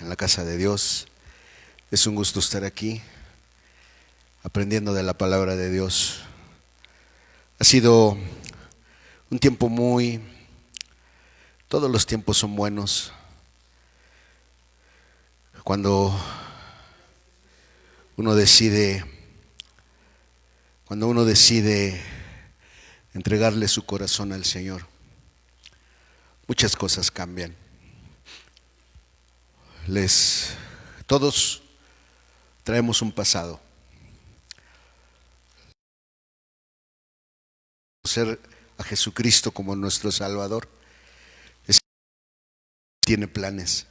en la casa de Dios. Es un gusto estar aquí, aprendiendo de la palabra de Dios. Ha sido un tiempo todos los tiempos son buenos. Cuando uno decide entregarle su corazón al Señor, muchas cosas cambian. Todos traemos un pasado. Ser a Jesucristo como nuestro Salvador, tiene planes.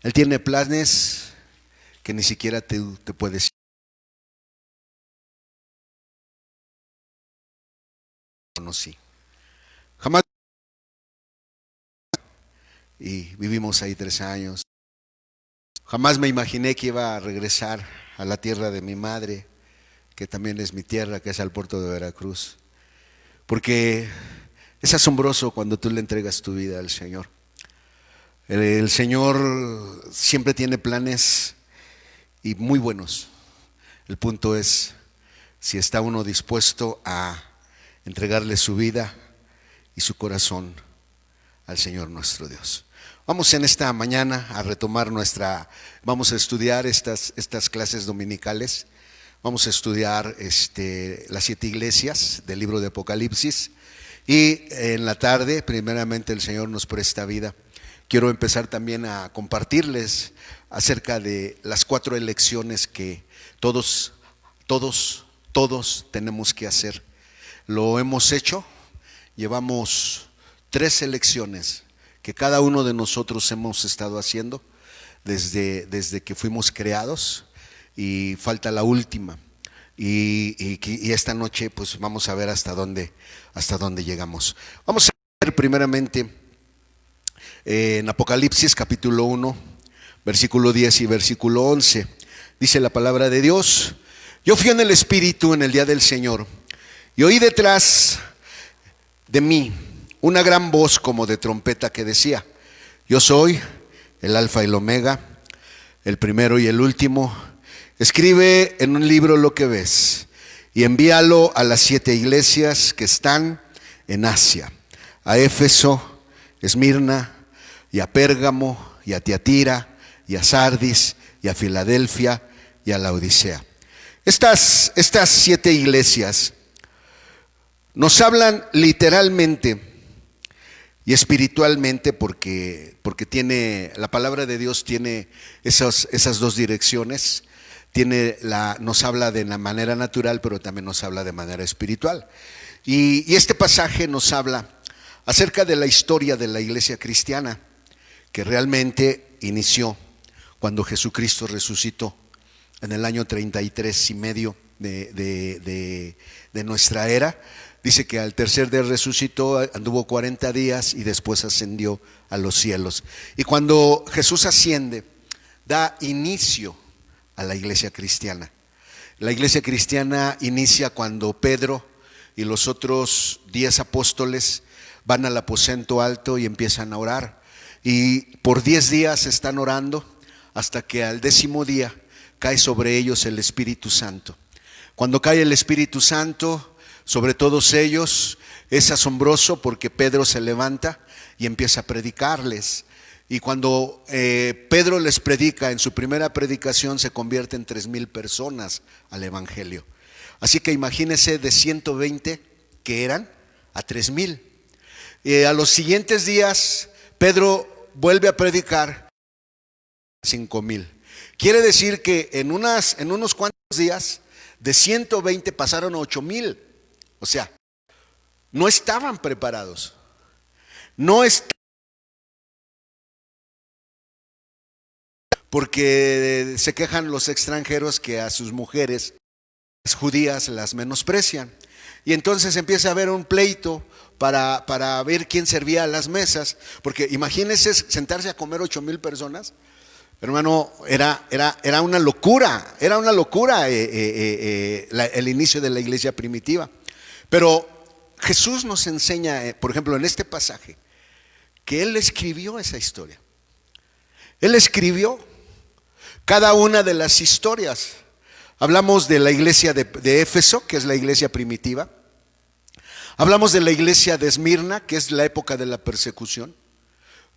Él tiene planes que ni siquiera te puedes conocer. Jamás. Y vivimos ahí 3 años. Jamás me imaginé que iba a regresar a la tierra de mi madre, que también es mi tierra, que es al puerto de Veracruz. Porque es asombroso cuando tú le entregas tu vida al Señor. El Señor siempre tiene planes y muy buenos. El punto es si está uno dispuesto a entregarle su vida y su corazón al Señor nuestro Dios. Vamos en esta mañana a retomar vamos a estudiar estas clases dominicales. Vamos a estudiar las 7 iglesias del libro de Apocalipsis. Y en la tarde, primeramente, el Señor nos presta vida. Quiero empezar también a compartirles acerca de las 4 elecciones que todos tenemos que hacer. Lo hemos hecho, llevamos 3 elecciones que cada uno de nosotros hemos estado haciendo desde que fuimos creados, y falta la última. Y esta noche pues vamos a ver hasta dónde llegamos. Vamos a ver primeramente en Apocalipsis capítulo 1, versículo 10 y versículo 11. Dice la palabra de Dios: yo fui en el Espíritu en el día del Señor, y oí detrás de mí una gran voz como de trompeta que decía: yo soy el Alfa y el Omega, el primero y el último. Escribe en un libro lo que ves y envíalo a las 7 iglesias que están en Asia: a Éfeso, Esmirna, y a Pérgamo, y a Tiatira, y a Sardis, y a Filadelfia, y a la Odisea. Estas 7 iglesias nos hablan literalmente y espiritualmente, porque la palabra de Dios tiene esas 2 direcciones. Nos habla de la manera natural, pero también nos habla de manera espiritual. Y este pasaje nos habla acerca de la historia de la iglesia cristiana, que realmente inició cuando Jesucristo resucitó en el año 33 y medio de nuestra era. Dice que al tercer día resucitó, anduvo 40 días y después ascendió a los cielos. Y cuando Jesús asciende, da inicio a la iglesia cristiana. La iglesia cristiana inicia cuando Pedro y los otros 10 apóstoles van al aposento alto y empiezan a orar. Y por 10 días están orando hasta que al 10º día cae sobre ellos el Espíritu Santo. Cuando cae el Espíritu Santo sobre todos ellos, es asombroso porque Pedro se levanta y empieza a predicarles. Y cuando Pedro les predica, en su primera predicación se convierten 3,000 personas al evangelio. Así que imagínense, de 120 que eran a 3,000. A los siguientes días Pedro vuelve a predicar 5,000. Quiere decir que en unos cuantos días de 120 pasaron a 8,000. O sea, no estaban preparados. Porque se quejan los extranjeros que a sus mujeres, las judías, las menosprecian. Y entonces empieza a haber un pleito para ver quién servía a las mesas. Porque imagínense sentarse a comer 8,000 personas. Hermano, era una locura. Era una locura el inicio de la iglesia primitiva. Pero Jesús nos enseña, por ejemplo, en este pasaje, que Él escribió esa historia. Él escribió cada una de las historias. Hablamos de la iglesia de Éfeso, que es la iglesia primitiva. Hablamos de la iglesia de Esmirna, que es la época de la persecución,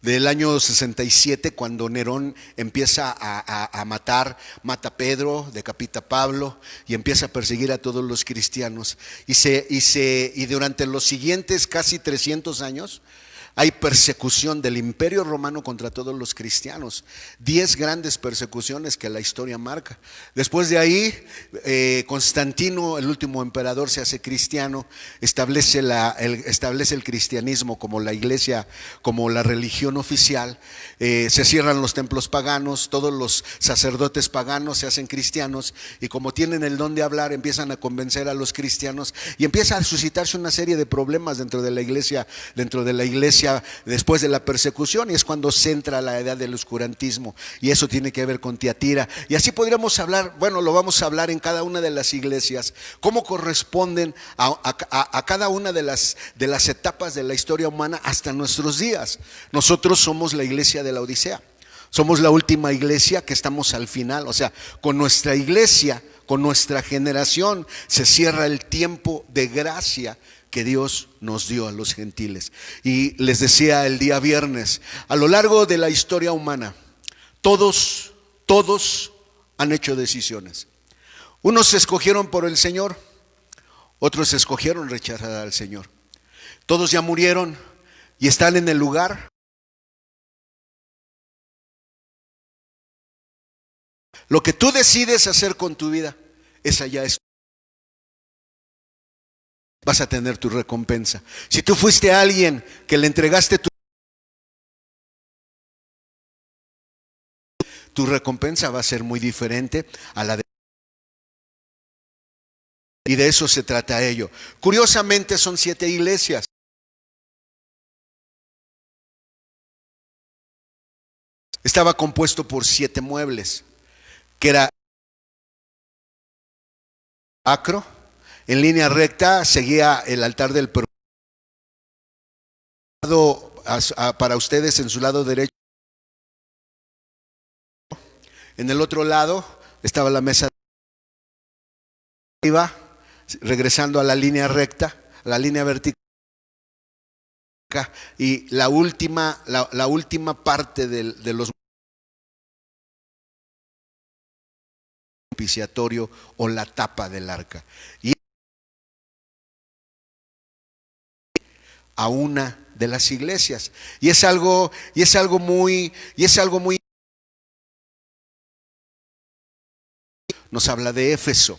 del año 67, cuando Nerón empieza a mata a Pedro, decapita a Pablo y empieza a perseguir a todos los cristianos. Y durante los siguientes casi 300 años hay persecución del Imperio Romano contra todos los cristianos. 10 grandes persecuciones que la historia marca. Después de ahí, Constantino, el último emperador, se hace cristiano, establece el cristianismo como la iglesia, como la religión oficial. Se cierran los templos paganos, todos los sacerdotes paganos se hacen cristianos, y como tienen el don de hablar, empiezan a convencer a los cristianos y empieza a suscitarse una serie de problemas dentro de la iglesia después de la persecución, y es cuando se entra la edad del oscurantismo, y eso tiene que ver con Tiatira. Y así podríamos hablar, bueno, lo vamos a hablar en cada una de las iglesias, cómo corresponden a cada una de las etapas de la historia humana hasta nuestros días. Nosotros somos la iglesia de la Odisea, somos la última iglesia que estamos al final. O sea, con nuestra iglesia, con nuestra generación, se cierra el tiempo de gracia que Dios nos dio a los gentiles. Y les decía el día viernes, a lo largo de la historia humana, todos han hecho decisiones. Unos se escogieron por el Señor, otros escogieron rechazar al Señor. Todos ya murieron y están en el lugar. Lo que tú decides hacer con tu vida, esa ya es. Vas a tener tu recompensa. Si tú fuiste alguien que le entregaste tu recompensa va a ser muy diferente a la de. Y de eso se trata ello. Curiosamente son 7 iglesias. Estaba compuesto por 7 muebles, que era acro. En línea recta seguía el altar del perdón. Para ustedes en su lado derecho. En el otro lado estaba la mesa. Iba regresando a la línea recta, a la línea vertical. Y la última parte de los propiciatorio o la tapa del arca. Y a una de las iglesias. Y es algo muy nos habla de Éfeso.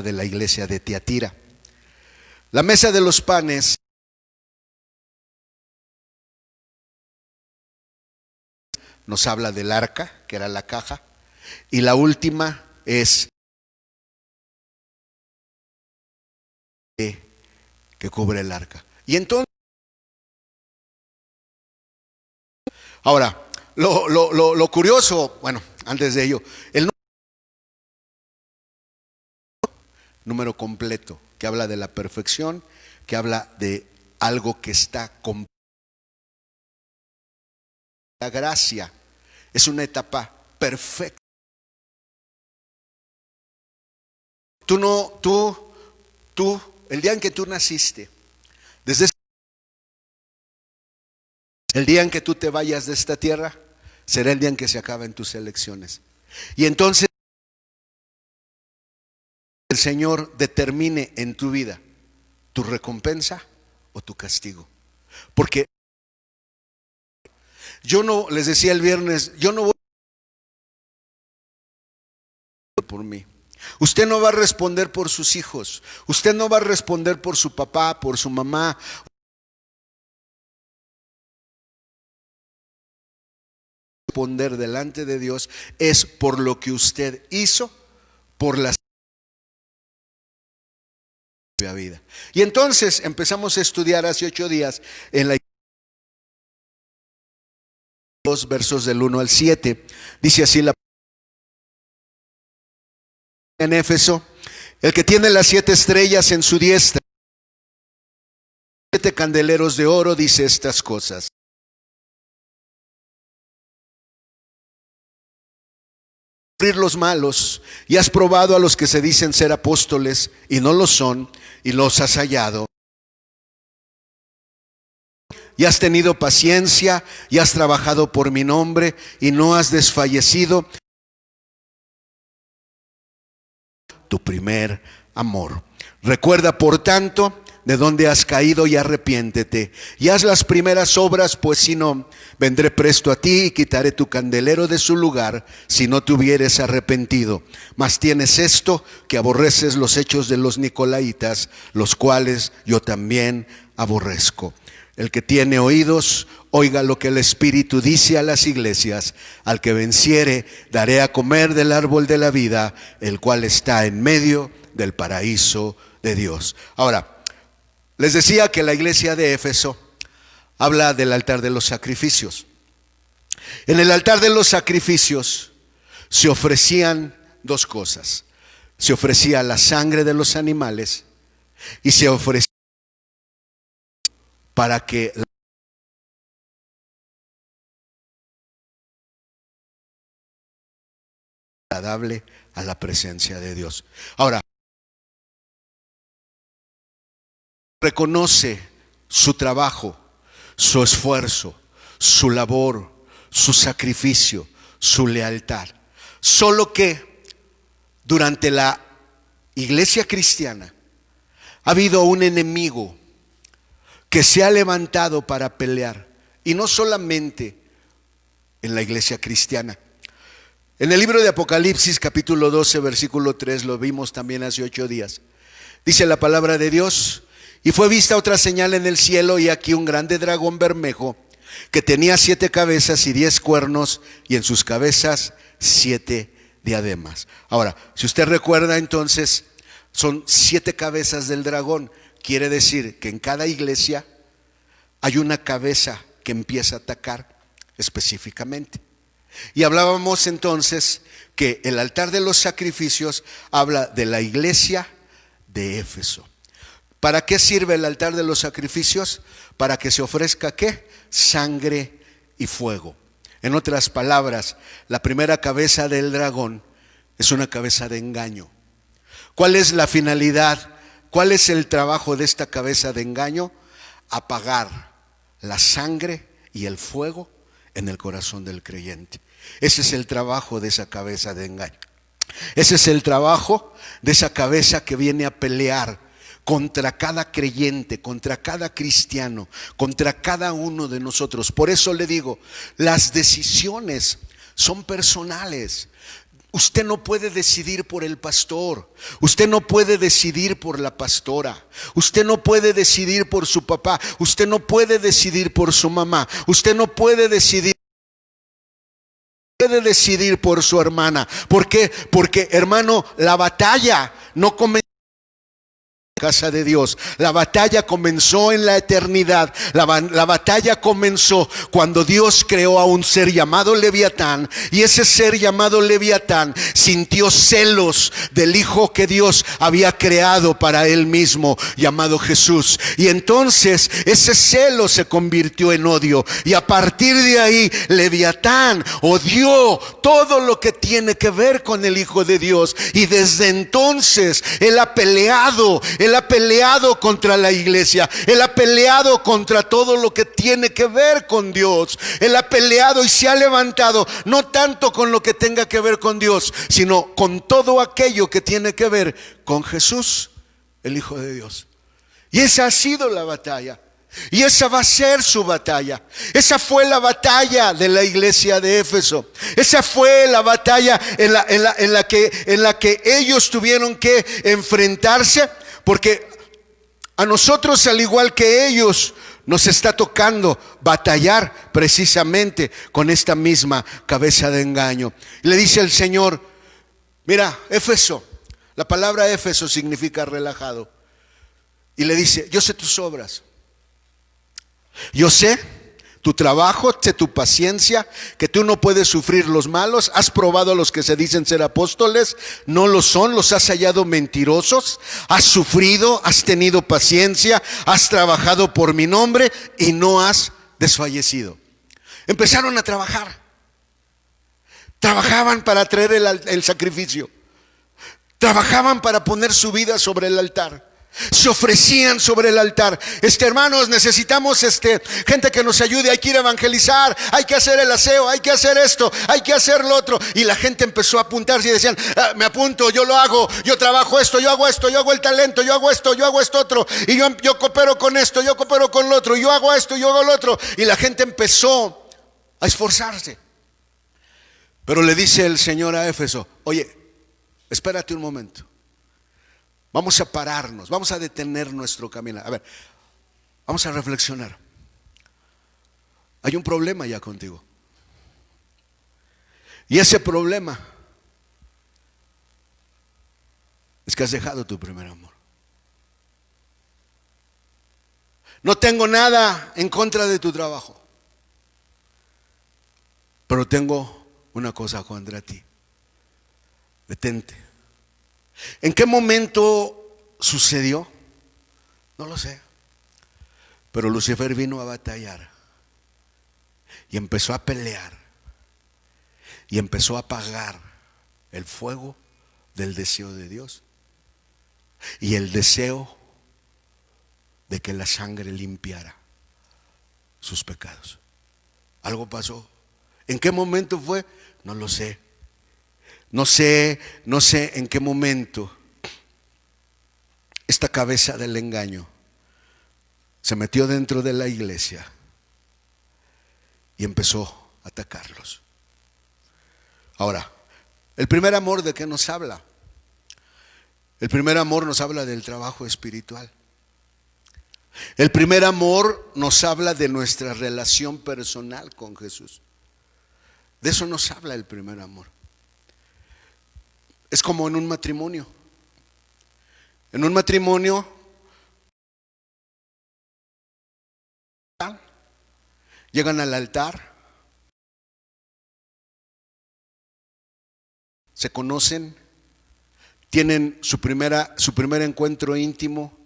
De la iglesia de Tiatira. La mesa de los panes nos habla del arca, que era la caja, y la última es que cubre el arca. Y entonces, ahora, lo curioso, bueno, antes de ello, el número completo, que habla de la perfección, que habla de algo que está completo. La gracia es una etapa perfecta. Tú, el día en que tú naciste, desde el día en que tú te vayas de esta tierra, será el día en que se acaben tus elecciones. Y entonces el Señor determine en tu vida tu recompensa o tu castigo. Porque yo no, les decía el viernes, yo no voy por mí. Usted no va a responder por sus hijos. Usted no va a responder por su papá, por su mamá. Responder delante de Dios es por lo que usted hizo, por la vida. Y entonces empezamos a estudiar hace 8 días en la 2 versos del 1 al 7. Dice así la en Éfeso, el que tiene las 7 estrellas en su diestra, 7 candeleros de oro, dice estas cosas. Los malos, y has probado a los que se dicen ser apóstoles y no lo son, y los has hallado. Y has tenido paciencia, y has trabajado por mi nombre, y no has desfallecido tu primer amor. Recuerda, por tanto, de dónde has caído y arrepiéntete. Y haz las primeras obras, pues si no, vendré presto a ti y quitaré tu candelero de su lugar, si no te hubieres arrepentido. Mas tienes esto, que aborreces los hechos de los nicolaítas, los cuales yo también aborrezco. El que tiene oídos, oiga lo que el Espíritu dice a las iglesias. Al que venciere, daré a comer del árbol de la vida, el cual está en medio del paraíso de Dios. Ahora, les decía que la iglesia de Éfeso habla del altar de los sacrificios. En el altar de los sacrificios se ofrecían 2 cosas. Se ofrecía la sangre de los animales y se ofrecía para que agradable a la presencia de Dios. Ahora, reconoce su trabajo, su esfuerzo, su labor, su sacrificio, su lealtad. Solo que durante la iglesia cristiana ha habido un enemigo que se ha levantado para pelear, y no solamente en la iglesia cristiana. En el libro de Apocalipsis, capítulo 12, versículo 3, lo vimos también hace 8 días. Dice la palabra de Dios: y fue vista otra señal en el cielo, y aquí un grande dragón bermejo, que tenía 7 cabezas y 10 cuernos, y en sus cabezas 7 diademas. Ahora, si usted recuerda, entonces, son 7 cabezas del dragón. Quiere decir que en cada iglesia hay una cabeza que empieza a atacar específicamente. Y hablábamos entonces que el altar de los sacrificios habla de la iglesia de Éfeso. ¿Para qué sirve el altar de los sacrificios? Para que se ofrezca ¿qué? Sangre y fuego. En otras palabras, la primera cabeza del dragón es una cabeza de engaño. ¿Cuál es la finalidad? ¿Cuál es el trabajo de esta cabeza de engaño? Apagar la sangre y el fuego en el corazón del creyente. Ese es el trabajo de esa cabeza de engaño. Ese es el trabajo de esa cabeza que viene a pelear contra cada creyente, contra cada cristiano, contra cada uno de nosotros. Por eso le digo, las decisiones son personales. Usted no puede decidir por el pastor, usted no puede decidir por la pastora, usted no puede decidir por su papá, usted no puede decidir por su mamá, usted no puede decidir por su hermana. ¿Por qué? Porque, hermano, la batalla no comenzó casa de Dios. La batalla comenzó en la eternidad. La batalla comenzó cuando Dios creó a un ser llamado Leviatán, y ese ser llamado Leviatán sintió celos del hijo que Dios había creado para él mismo, llamado Jesús. Y entonces ese celo se convirtió en odio, y a partir de ahí Leviatán odió todo lo que tiene que ver con el Hijo de Dios. Y desde entonces él ha peleado contra la iglesia. Él ha peleado contra todo lo que tiene que ver con Dios. Él ha peleado y se ha levantado, no tanto con lo que tenga que ver con Dios, sino con todo aquello que tiene que ver con Jesús, el Hijo de Dios. Y esa ha sido la batalla. Y esa va a ser su batalla. Esa fue la batalla de la iglesia de Éfeso. Esa fue la batalla en la que ellos tuvieron que enfrentarse. Porque a nosotros, al igual que ellos, nos está tocando batallar precisamente con esta misma cabeza de engaño. Y le dice el Señor: mira, Éfeso, la palabra Éfeso significa relajado. Y le dice: yo sé tus obras, yo sé tu trabajo, tu paciencia, que tú no puedes sufrir los malos. Has probado a los que se dicen ser apóstoles, no lo son, los has hallado mentirosos. Has sufrido, has tenido paciencia, has trabajado por mi nombre y no has desfallecido. Empezaron a trabajar. Trabajaban para traer el sacrificio. Trabajaban para poner su vida sobre el altar. Se ofrecían sobre el altar. Hermanos, necesitamos gente que nos ayude. Hay que ir a evangelizar, hay que hacer el aseo, hay que hacer esto, hay que hacer lo otro. Y la gente empezó a apuntarse y decían: me apunto, yo lo hago, yo trabajo esto, yo hago esto, yo hago el talento, yo hago esto, yo hago esto otro. Y yo coopero con esto, yo coopero con lo otro, yo hago esto, yo hago lo otro. Y la gente empezó a esforzarse. Pero le dice el Señor a Éfeso: oye, espérate un momento. Vamos a pararnos, vamos a detener nuestro camino. A ver, vamos a reflexionar. Hay un problema ya contigo. Y ese problema es que has dejado tu primer amor. No tengo nada en contra de tu trabajo, pero tengo una cosa contra ti. Detente. ¿En qué momento sucedió? No lo sé. Pero Lucifer vino a batallar y empezó a pelear y empezó a apagar el fuego del deseo de Dios y el deseo de que la sangre limpiara sus pecados. Algo pasó. ¿En qué momento fue? No lo sé. No sé en qué momento esta cabeza del engaño se metió dentro de la iglesia y empezó a atacarlos. Ahora, el primer amor, ¿de qué nos habla? El primer amor nos habla del trabajo espiritual. El primer amor nos habla de nuestra relación personal con Jesús. De eso nos habla el primer amor. Es como en un matrimonio. En un matrimonio llegan al altar, se conocen, tienen su primer encuentro íntimo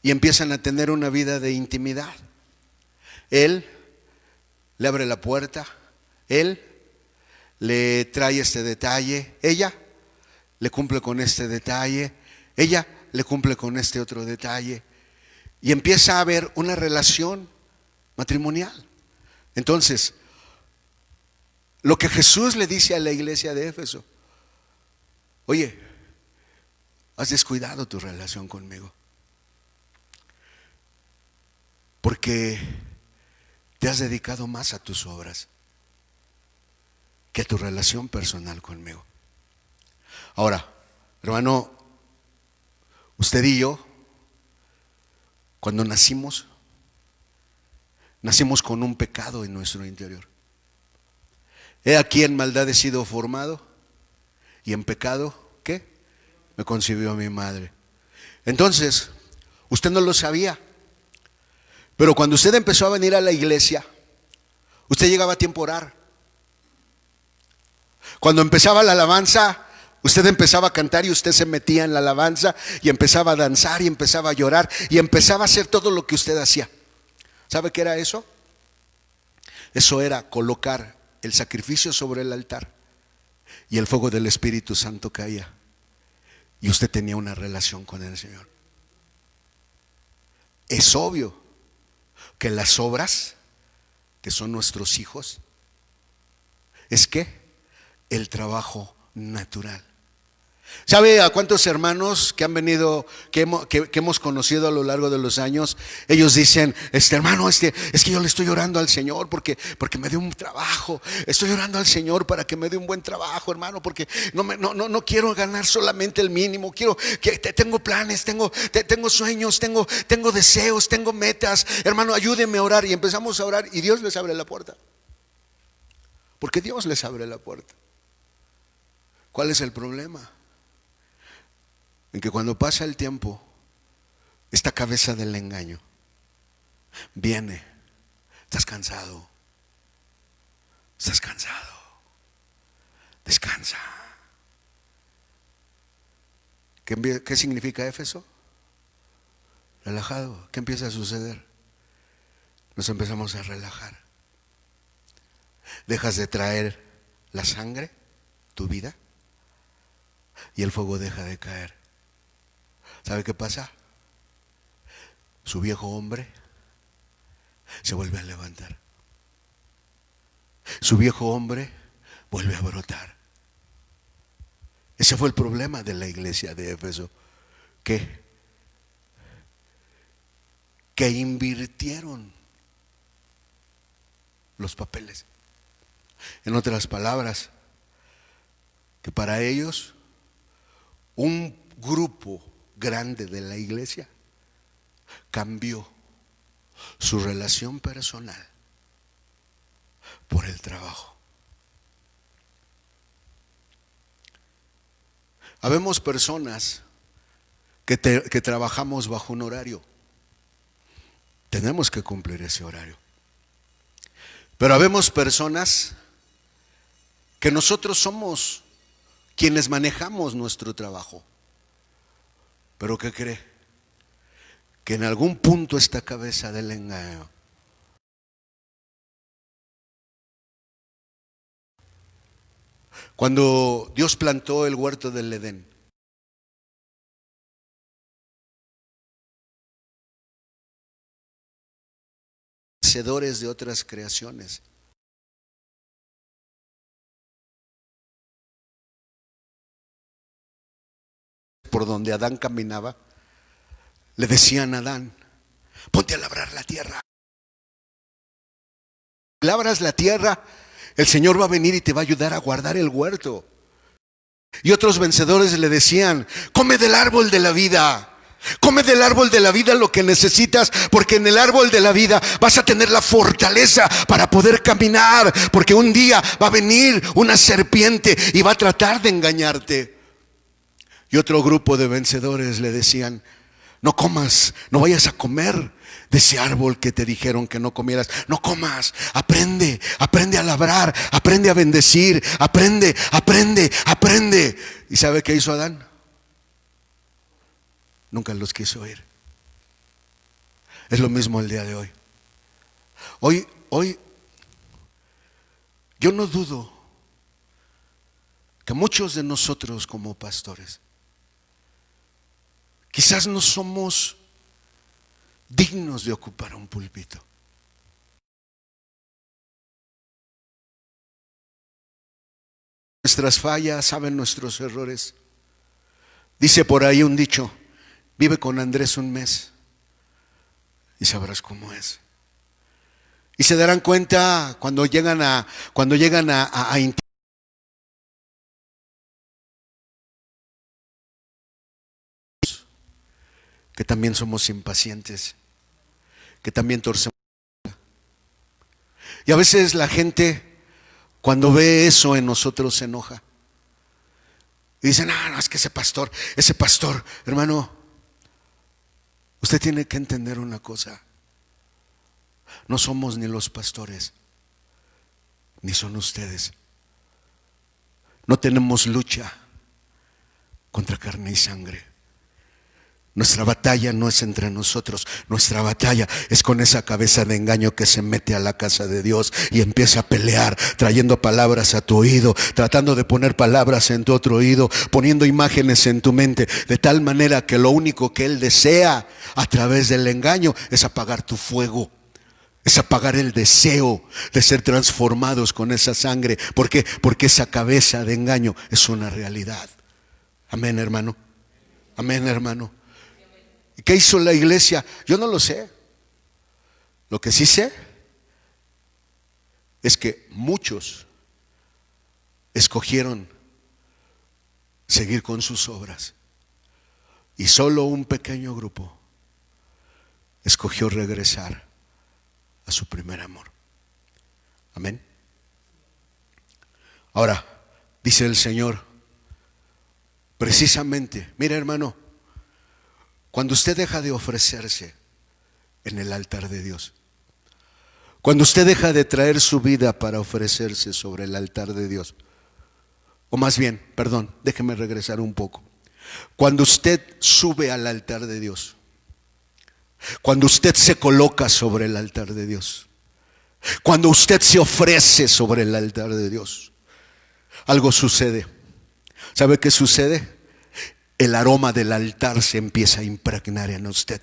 y empiezan a tener una vida de intimidad. Él le abre la puerta, él le trae este detalle, ella le cumple con este detalle, ella le cumple con este otro detalle, y empieza a haber una relación matrimonial. Entonces, lo que Jesús le dice a la iglesia de Éfeso: oye, has descuidado tu relación conmigo, porque te has dedicado más a tus obras que a tu relación personal conmigo. Ahora, hermano, usted y yo, cuando nacimos con un pecado en nuestro interior. He aquí en maldad he sido formado, y en pecado, ¿qué? Me concibió mi madre. Entonces, usted no lo sabía, pero cuando usted empezó a venir a la iglesia, usted llegaba a tiempo a orar. Cuando empezaba la alabanza, usted empezaba a cantar y usted se metía en la alabanza y empezaba a danzar y empezaba a llorar y empezaba a hacer todo lo que usted hacía. ¿Sabe qué era eso? Eso era colocar el sacrificio sobre el altar y el fuego del Espíritu Santo caía y usted tenía una relación con el Señor. Es obvio que las obras, que son nuestros hijos, es que el trabajo natural. ¿Sabe a cuántos hermanos que han venido, que hemos conocido a lo largo de los años? Ellos dicen: hermano, es que yo le estoy orando al Señor porque me dé un trabajo. Estoy orando al Señor para que me dé un buen trabajo, hermano, porque no quiero ganar solamente el mínimo. Tengo planes, tengo sueños, tengo deseos, tengo metas. Hermano, ayúdeme a orar. Y empezamos a orar y Dios les abre la puerta. Porque Dios les abre la puerta. ¿Cuál es el problema? En que cuando pasa el tiempo, esta cabeza del engaño viene, Estás cansado. Estás cansado. Descansa. ¿Qué significa Éfeso? Relajado. ¿Qué empieza a suceder? Nos empezamos a relajar. Dejas de traer la sangre, tu vida, y el fuego deja de caer. ¿Sabe qué pasa? Su viejo hombre se vuelve a levantar. Su viejo hombre vuelve a brotar. Ese fue el problema de la iglesia de Éfeso, que invirtieron los papeles. En otras palabras, que para ellos un grupo grande de la iglesia cambió su relación personal por el trabajo. Habemos personas que trabajamos bajo un horario. Tenemos que cumplir ese horario. Pero habemos personas que nosotros somos quienes manejamos nuestro trabajo. Pero ¿qué cree? Que en algún punto esta cabeza del engaño cuando Dios plantó el huerto del Edén, vencedores de otras creaciones, por donde Adán caminaba, le decían a Adán: ponte a labrar la tierra. Labras la tierra, el Señor va a venir y te va a ayudar a guardar el huerto. Y otros vencedores le decían: come del árbol de la vida. Come del árbol de la vida lo que necesitas, porque en el árbol de la vida vas a tener la fortaleza para poder caminar, porque un día va a venir una serpiente y va a tratar de engañarte. Y otro grupo de vencedores le decían: no comas, no vayas a comer de ese árbol que te dijeron que no comieras. No comas, aprende a labrar, aprende a bendecir, aprende. ¿Y sabe qué hizo Adán? Nunca los quiso oír. Es lo mismo el día de hoy. Hoy yo no dudo que muchos de nosotros como pastores quizás no somos dignos de ocupar un púlpito. Nuestras fallas, saben nuestros errores. Dice por ahí un dicho: vive con Andrés un mes y sabrás cómo es. Y se darán cuenta cuando llegan a que también somos impacientes, que también torcemos. Y a veces la gente, cuando ve eso en nosotros, se enoja. Y dicen: no, es que ese pastor, hermano, usted tiene que entender una cosa. No somos ni los pastores, ni son ustedes. No tenemos lucha contra carne y sangre. Nuestra batalla no es entre nosotros, nuestra batalla es con esa cabeza de engaño que se mete a la casa de Dios y empieza a pelear, trayendo palabras a tu oído, tratando de poner palabras en tu otro oído, poniendo imágenes en tu mente, de tal manera que lo único que Él desea a través del engaño es apagar tu fuego, es apagar el deseo de ser transformados con esa sangre. ¿Por qué? Porque esa cabeza de engaño es una realidad. Amén, hermano. Amén, hermano. ¿Y qué hizo la iglesia? Yo no lo sé. Lo que sí sé es que muchos escogieron seguir con sus obras y solo un pequeño grupo escogió regresar a su primer amor. Amén. Ahora, dice el Señor, precisamente, mira, hermano, cuando usted deja de ofrecerse en el altar de Dios, Cuando usted deja de traer su vida para ofrecerse sobre el altar de Dios, o más bien, perdón, déjeme regresar un poco. Cuando usted sube al altar de Dios, cuando usted se coloca sobre el altar de Dios, cuando usted se ofrece sobre el altar de Dios, algo sucede. ¿Sabe qué sucede? El aroma del altar se empieza a impregnar en usted.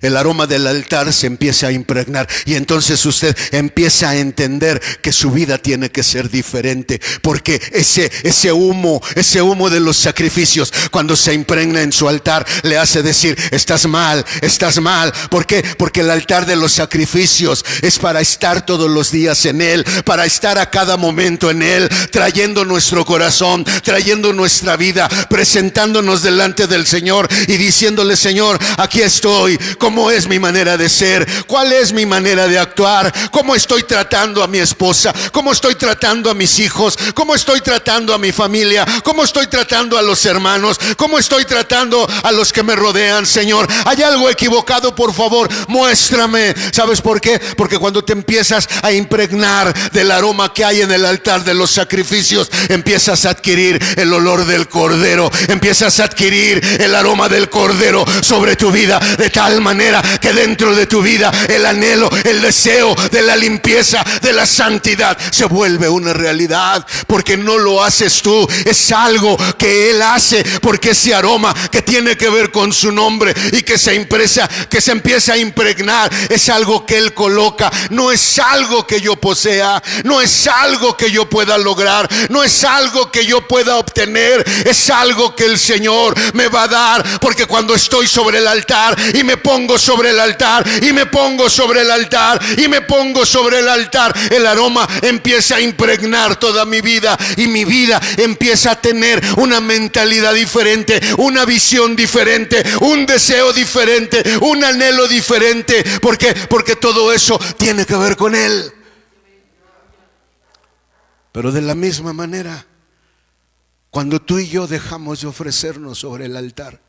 El aroma del altar se empieza a impregnar y entonces usted empieza a entender que su vida tiene que ser diferente, porque ese humo de los sacrificios, cuando se impregna en su altar, le hace decir: estás mal, estás mal. ¿Por qué? Porque el altar de los sacrificios es para estar todos los días en él, para estar a cada momento en él, trayendo nuestro corazón, trayendo nuestra vida, presentándonos delante del Señor y diciéndole: Señor, aquí estoy. ¿Cómo es mi manera de ser? ¿Cuál es mi manera de actuar? ¿Cómo estoy tratando a mi esposa? ¿Cómo estoy tratando a mis hijos? ¿Cómo estoy tratando a mi familia? ¿Cómo estoy tratando a los hermanos? ¿Cómo estoy tratando a los que me rodean, Señor? ¿Hay algo equivocado? Por favor, muéstrame. ¿Sabes por qué? Porque cuando te empiezas a impregnar del aroma que hay en el altar de los sacrificios, empiezas a adquirir el olor del Cordero, empiezas a adquirir el aroma del Cordero sobre tu vida, de tal manera que dentro de tu vida el anhelo, el deseo de la limpieza, de la santidad se vuelve una realidad, porque no lo haces tú, es algo que Él hace, porque ese aroma que tiene que ver con su nombre y que se empieza a impregnar, es algo que Él coloca. No es algo que yo posea, no es algo que yo pueda lograr, no es algo que yo pueda obtener, es algo que el Señor me va a dar, porque cuando estoy sobre el altar y me pongo sobre el altar y me pongo sobre el altar y me pongo sobre el altar, el aroma empieza a impregnar toda mi vida y mi vida empieza a tener una mentalidad diferente, una visión diferente, un deseo diferente, un anhelo diferente. ¿Por qué? Porque todo eso tiene que ver con Él. Pero de la misma manera, cuando tú y yo dejamos de ofrecernos sobre el altar,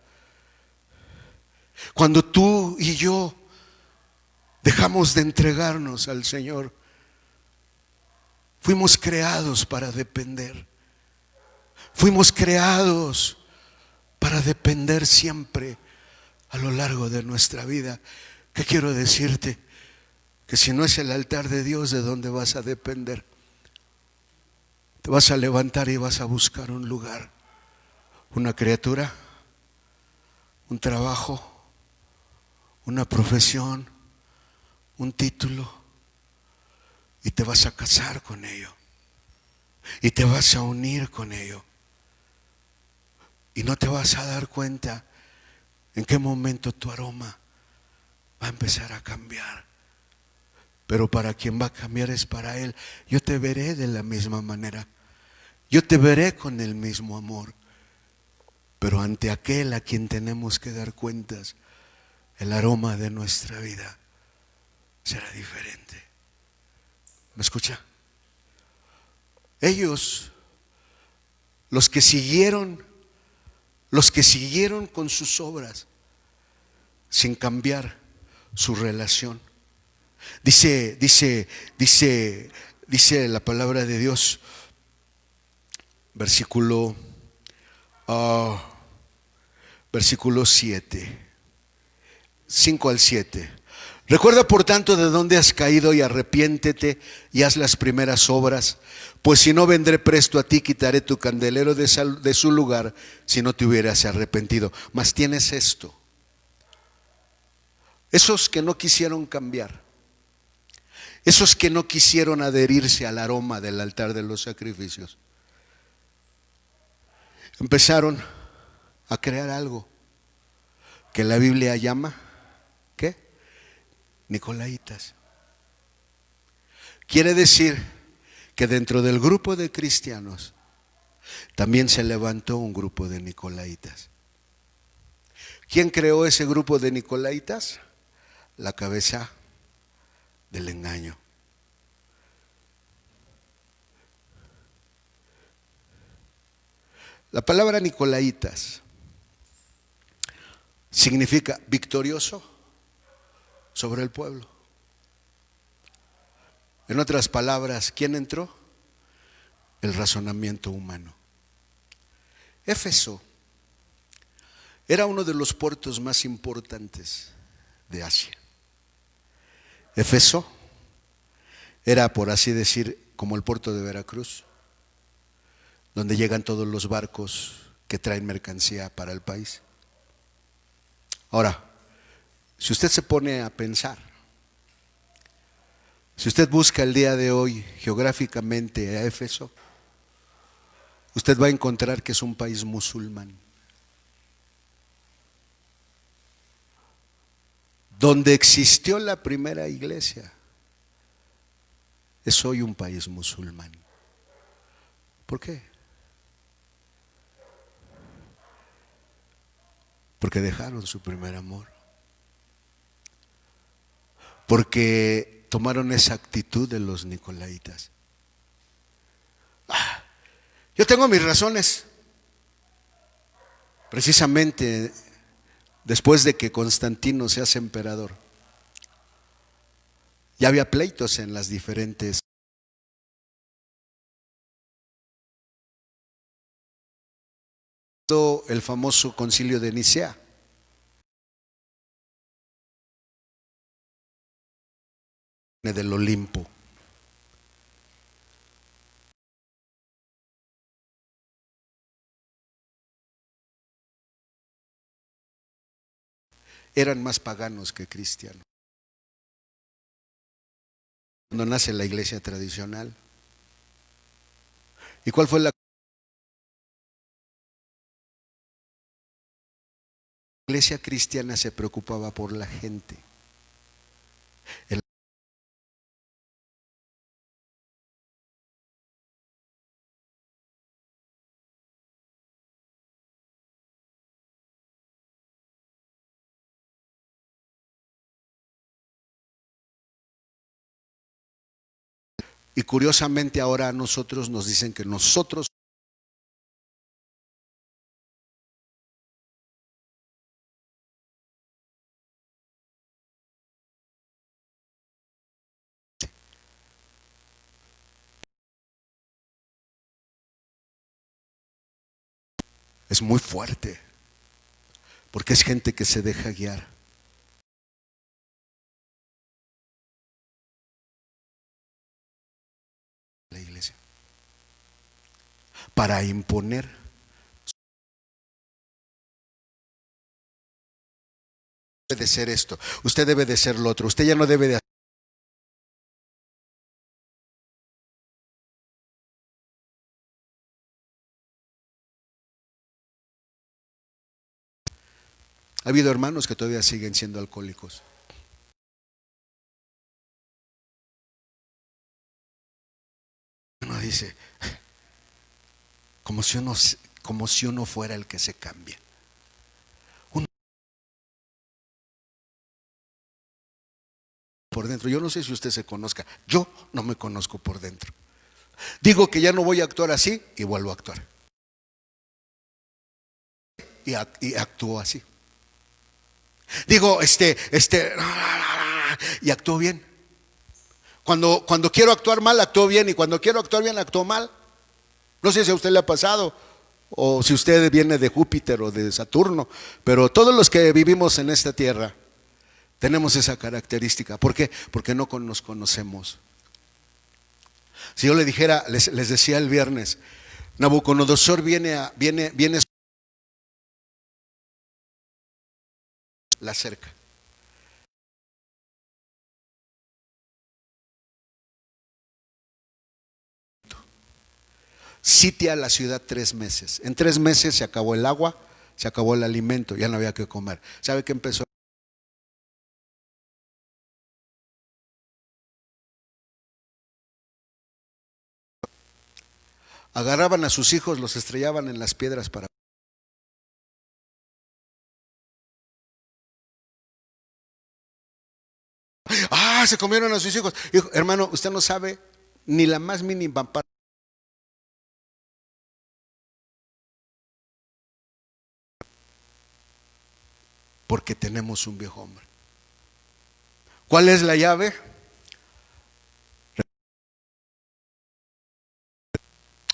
cuando tú y yo dejamos de entregarnos al Señor, fuimos creados para depender. Fuimos creados para depender siempre a lo largo de nuestra vida. ¿Qué quiero decirte? Que si no es el altar de Dios, ¿de dónde vas a depender? Te vas a levantar y vas a buscar un lugar, una criatura, un trabajo, una profesión, un título, y te vas a casar con ello y te vas a unir con ello, y no te vas a dar cuenta en qué momento tu aroma va a empezar a cambiar. Pero para quien va a cambiar es para Él. Yo te veré de la misma manera, yo te veré con el mismo amor, pero ante aquel a quien tenemos que dar cuentas, el aroma de nuestra vida será diferente. ¿Me escucha? Ellos, los que siguieron con sus obras sin cambiar su relación. Dice la palabra de Dios, versículo 7, 5 al 7. Recuerda por tanto de dónde has caído y arrepiéntete y haz las primeras obras, pues si no, vendré presto a ti, quitaré tu candelero de su lugar si no te hubieras arrepentido. Mas tienes esto: esos que no quisieron cambiar, esos que no quisieron adherirse al aroma del altar de los sacrificios, empezaron a crear algo que la Biblia llama, ¿qué? Nicolaitas. Quiere decir que dentro del grupo de cristianos también se levantó un grupo de nicolaitas. ¿Quién creó ese grupo de nicolaitas? La cabeza del engaño. La palabra nicolaitas significa victorioso sobre el pueblo. En otras palabras, ¿quién entró? El razonamiento humano. Éfeso era uno de los puertos más importantes de Asia. Éfeso era, por así decir, como el puerto de Veracruz, donde llegan todos los barcos que traen mercancía para el país. Ahora, si usted se pone a pensar, si usted busca el día de hoy geográficamente a Éfeso, usted va a encontrar que es un país musulmán. Donde existió la primera iglesia, es hoy un país musulmán. ¿Por qué? Porque dejaron su primer amor. Porque tomaron esa actitud de los nicolaitas. Yo tengo mis razones. Precisamente después de que Constantino se hace emperador, ya había pleitos en las diferentes. El famoso concilio de Nicea. Del Olimpo. Eran más paganos que cristianos. Cuando nace la iglesia tradicional. ¿Y cuál fue la iglesia cristiana? Se preocupaba por la gente. Y curiosamente ahora a nosotros nos dicen que nosotros es muy fuerte, porque es gente que se deja guiar. La iglesia para imponer. Debe de ser esto, usted debe de ser lo otro, usted ya no debe de hacer. Ha habido hermanos que todavía siguen siendo alcohólicos. Uno dice, como si uno fuera el que se cambia. Uno por dentro, yo no sé si usted se conozca, yo no me conozco por dentro. Digo que ya no voy a actuar así y vuelvo a actuar. Y actúo así. Digo, y actúo bien. Cuando quiero actuar mal, actúo bien, y cuando quiero actuar bien, actúo mal. No sé si a usted le ha pasado, o si usted viene de Júpiter o de Saturno, pero todos los que vivimos en esta tierra tenemos esa característica. ¿Por qué? Porque no nos conocemos. Si yo le dijera, les decía el viernes, Nabucodonosor viene la cerca. Sitia la ciudad 3 meses. En 3 meses se acabó el agua, se acabó el alimento, ya no había que comer. ¿Sabe qué empezó? Agarraban a sus hijos, los estrellaban en las piedras para. Se comieron a sus hijos. Hijo, hermano, usted no sabe ni la más mínima parte. Porque tenemos un viejo hombre. ¿Cuál es la llave?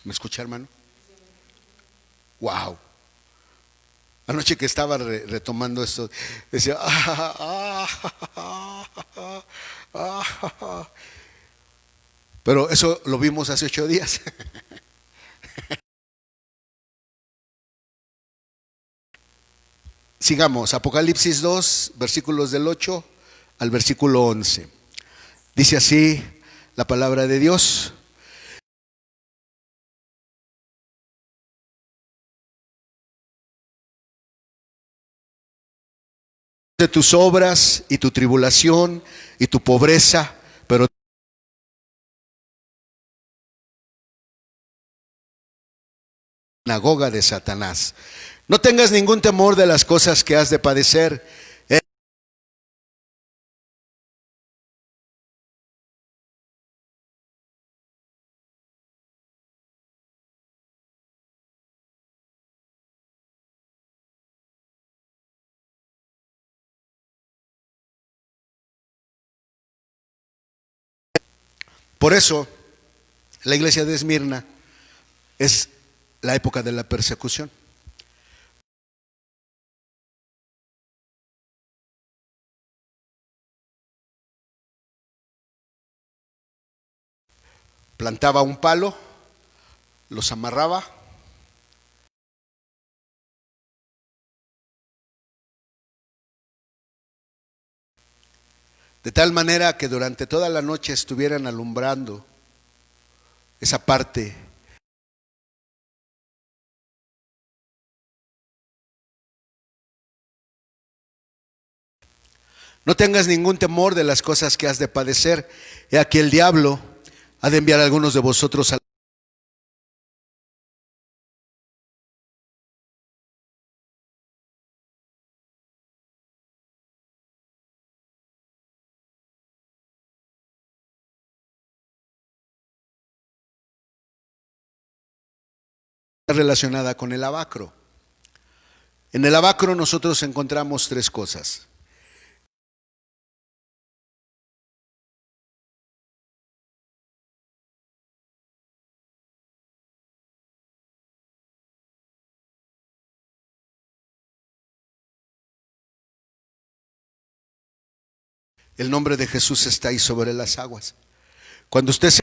¿Me escucha, hermano? Wow. Anoche que estaba retomando esto, decía, pero eso lo vimos hace 8 días. Sigamos, Apocalipsis 2, versículos del 8 al versículo 11. Dice así la palabra de Dios. De tus obras y tu tribulación y tu pobreza, pero sinagoga de Satanás. No tengas ningún temor de las cosas que has de padecer. Por eso, la iglesia de Esmirna es la época de la persecución. Plantaba un palo, los amarraba, de tal manera que durante toda la noche estuvieran alumbrando esa parte. No tengas ningún temor de las cosas que has de padecer. He aquí el diablo ha de enviar a algunos de vosotros a relacionada con el abacro. En el abacro nosotros encontramos 3 cosas. El nombre de Jesús está ahí sobre las aguas. Cuando usted se...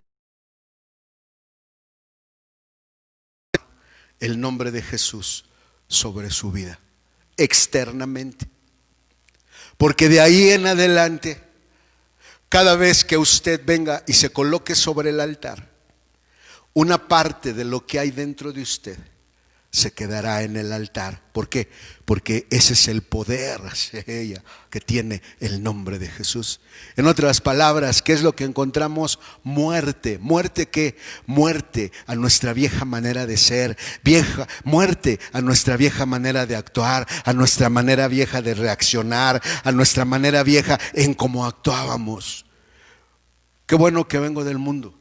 el nombre de Jesús sobre su vida, externamente. Porque de ahí en adelante, cada vez que usted venga y se coloque sobre el altar, una parte de lo que hay dentro de usted se quedará en el altar. ¿Por qué? Porque ese es el poder que tiene el nombre de Jesús. En otras palabras, ¿qué es lo que encontramos? Muerte. ¿Muerte qué? Muerte a nuestra vieja manera de ser, muerte a nuestra vieja manera de actuar, a nuestra manera vieja de reaccionar, a nuestra manera vieja en cómo actuábamos. Qué bueno que vengo del mundo.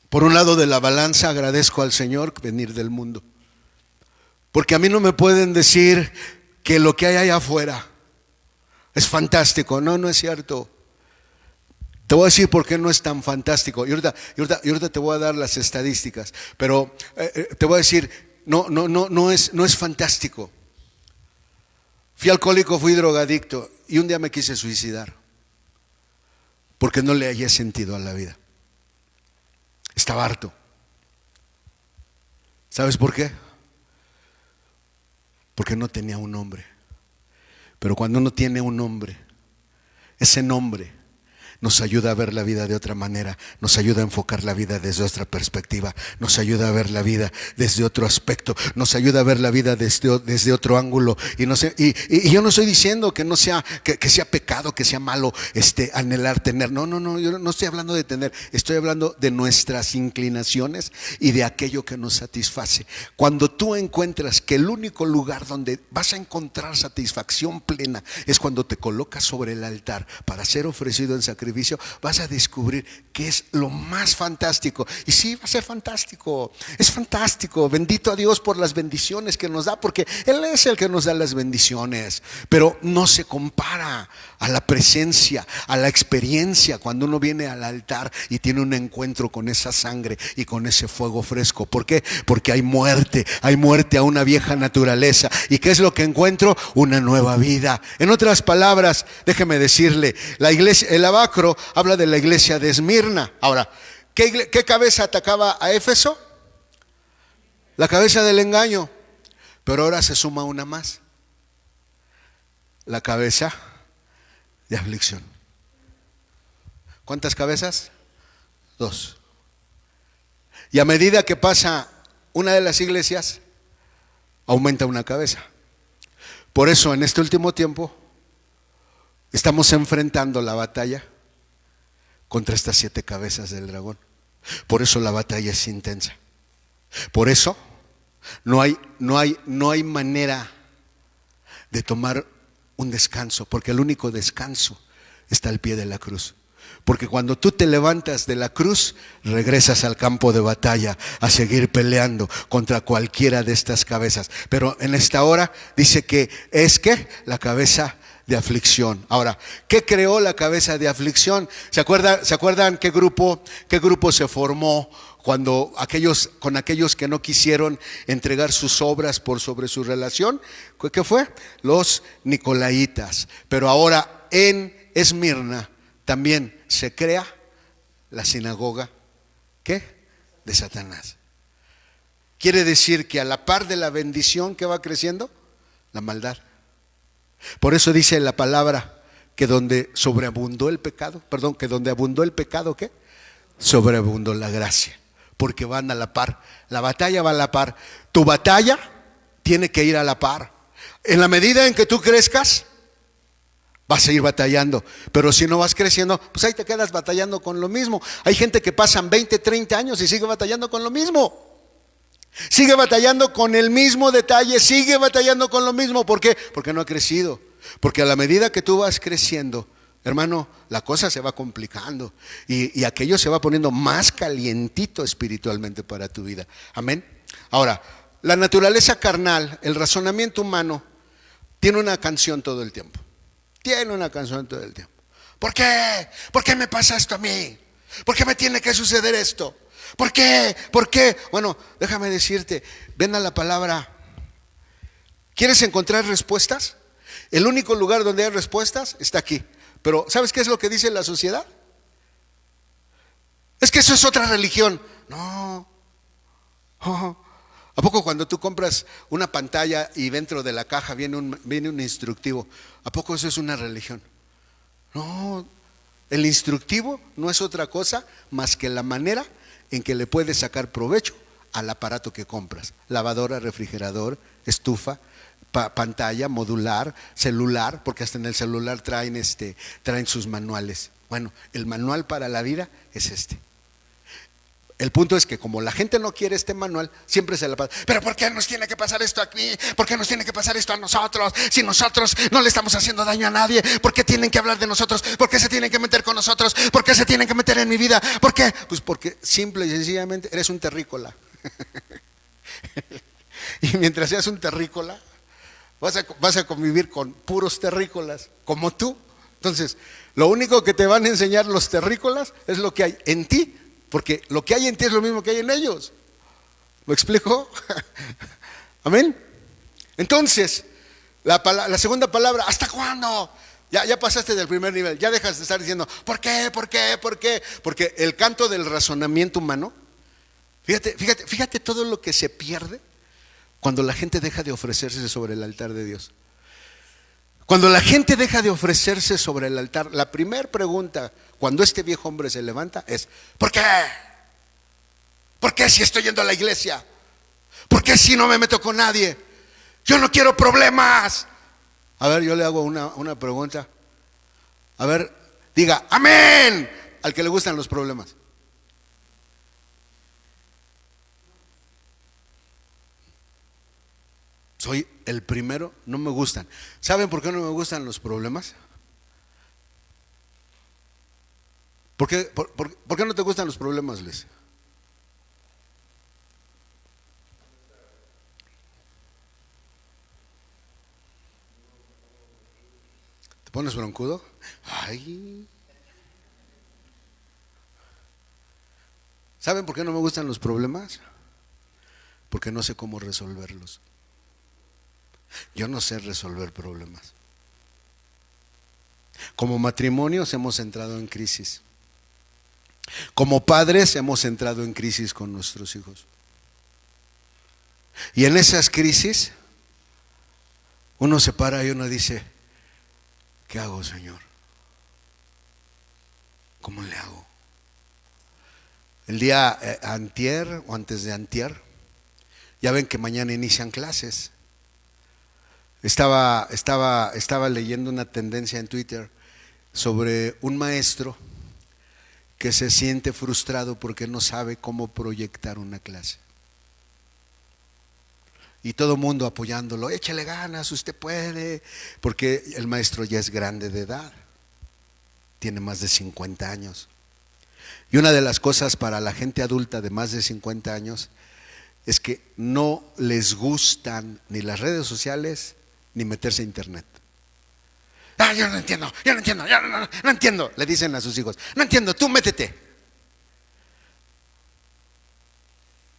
Por un lado de la balanza agradezco al Señor venir del mundo, porque a mí no me pueden decir que lo que hay allá afuera es fantástico. No, no es cierto. Te voy a decir por qué no es tan fantástico. Y ahorita te voy a dar las estadísticas, pero te voy a decir, no es fantástico. Fui alcohólico, fui drogadicto y un día me quise suicidar porque no le hallé sentido a la vida. Estaba harto. ¿Sabes por qué? Porque no tenía un nombre. Pero cuando uno tiene un nombre, ese nombre nos ayuda a ver la vida de otra manera, nos ayuda a enfocar la vida desde otra perspectiva, nos ayuda a ver la vida desde otro aspecto, nos ayuda a ver la vida desde otro ángulo. Y yo no estoy diciendo que no sea, que sea pecado, que sea malo anhelar tener. No, yo no estoy hablando de tener, estoy hablando de nuestras inclinaciones y de aquello que nos satisface. Cuando tú encuentras que el único lugar donde vas a encontrar satisfacción plena es cuando te colocas sobre el altar para ser ofrecido en sacrificio sacrificio, vas a descubrir que es lo más fantástico. Y sí, va a ser fantástico, es fantástico. Bendito a Dios por las bendiciones que nos da, porque Él es el que nos da las bendiciones. Pero no se compara a la presencia, a la experiencia cuando uno viene al altar y tiene un encuentro con esa sangre y con ese fuego fresco. ¿Por qué? Porque hay muerte a una vieja naturaleza. ¿Y qué es lo que encuentro? Una nueva vida. En otras palabras, déjeme decirle, la iglesia, el Abacro habla de la iglesia de Esmirna. Ahora, ¿qué cabeza atacaba a Éfeso? La cabeza del engaño. Pero ahora se suma una más: la cabeza de aflicción. ¿Cuántas cabezas? 2. Y a medida que pasa una de las iglesias, aumenta una cabeza. Por eso en este último tiempo estamos enfrentando la batalla contra estas 7 cabezas del dragón. Por eso la batalla es intensa. Por eso no hay manera de tomar un descanso, porque el único descanso está al pie de la cruz. Porque cuando tú te levantas de la cruz, regresas al campo de batalla a seguir peleando contra cualquiera de estas cabezas. Pero en esta hora dice que es la cabeza de aflicción. Ahora, ¿qué creó la cabeza de aflicción? ¿Se acuerdan qué grupo se formó cuando con aquellos que no quisieron entregar sus obras por sobre su relación? ¿Qué fue? Los Nicolaitas. Pero ahora en Esmirna también se crea la sinagoga, ¿qué? De Satanás. Quiere decir que a la par de la bendición que va creciendo, la maldad. Por eso dice la palabra que donde sobreabundó el pecado, que donde abundó el pecado, ¿qué? Sobreabundó la gracia. Porque van a la par. La batalla va a la par. Tu batalla tiene que ir a la par. En la medida en que tú crezcas, vas a ir batallando. Pero si no vas creciendo, pues ahí te quedas batallando con lo mismo. Hay gente que pasan 20, 30 años y sigue batallando con lo mismo. Sigue batallando con el mismo detalle, sigue batallando con lo mismo. ¿Por qué? Porque no ha crecido. Porque a la medida que tú vas creciendo, hermano, la cosa se va complicando y aquello se va poniendo más calientito espiritualmente para tu vida. Amén. Ahora, la naturaleza carnal, el razonamiento humano, tiene una canción todo el tiempo. Tiene una canción todo el tiempo. ¿Por qué? ¿Por qué me pasa esto a mí? ¿Por qué me tiene que suceder esto? ¿Por qué? ¿Por qué? Bueno, déjame decirte, ven a la palabra. ¿Quieres encontrar respuestas? El único lugar donde hay respuestas está aquí. Pero ¿sabes qué es lo que dice la sociedad? Es que eso es otra religión. No. ¿A poco cuando tú compras una pantalla y dentro de la caja viene un instructivo? ¿A poco eso es una religión? No. El instructivo no es otra cosa más que la manera en que le puedes sacar provecho al aparato que compras. Lavadora, refrigerador, estufa, pantalla, modular, celular, porque hasta en el celular traen sus manuales. Bueno, el manual para la vida es este. El punto es que como la gente no quiere este manual, siempre se la pasa. ¿Pero por qué nos tiene que pasar esto aquí? ¿Por qué nos tiene que pasar esto a nosotros? Si nosotros no le estamos haciendo daño a nadie, ¿por qué tienen que hablar de nosotros? ¿Por qué se tienen que meter con nosotros? ¿Por qué se tienen que meter en mi vida? ¿Por qué? Pues porque simple y sencillamente eres un terrícola. Y mientras seas un terrícola, vas a convivir con puros terrícolas, como tú. Entonces, lo único que te van a enseñar los terrícolas es lo que hay en ti. Porque lo que hay en ti es lo mismo que hay en ellos. ¿Me explico? Amén. Entonces, la segunda palabra, ¿hasta cuándo? Ya pasaste del primer nivel, ya dejas de estar diciendo, ¿por qué? ¿Por qué? ¿Por qué? Porque el canto del razonamiento humano, fíjate todo lo que se pierde cuando la gente deja de ofrecerse sobre el altar de Dios. Cuando la gente deja de ofrecerse sobre el altar, la primera pregunta cuando este viejo hombre se levanta es: ¿por qué? ¿Por qué si estoy yendo a la iglesia? ¿Por qué si no me meto con nadie? Yo no quiero problemas. A ver, yo le hago una pregunta. A ver, diga amén al que le gustan los problemas. Soy el primero, no me gustan. ¿Saben por qué no me gustan los problemas? ¿Por qué no te gustan los problemas, Liz? ¿Te pones broncudo? Ay. ¿Saben por qué no me gustan los problemas? Porque no sé cómo resolverlos. Yo no sé resolver problemas. Como matrimonios hemos entrado en crisis. Como padres hemos entrado en crisis con nuestros hijos. Y en esas crisis uno se para y uno dice, ¿qué hago, Señor? ¿Cómo le hago? El día antier o antes de antier, ya ven que mañana inician clases. Estaba leyendo una tendencia en Twitter sobre un maestro que se siente frustrado porque no sabe cómo proyectar una clase. Y todo el mundo apoyándolo, échale ganas, usted puede, porque el maestro ya es grande de edad, tiene más de 50 años. Y una de las cosas para la gente adulta de más de 50 años es que no les gustan ni las redes sociales ni meterse a internet. Yo no entiendo, no entiendo, le dicen a sus hijos, no entiendo, tú métete.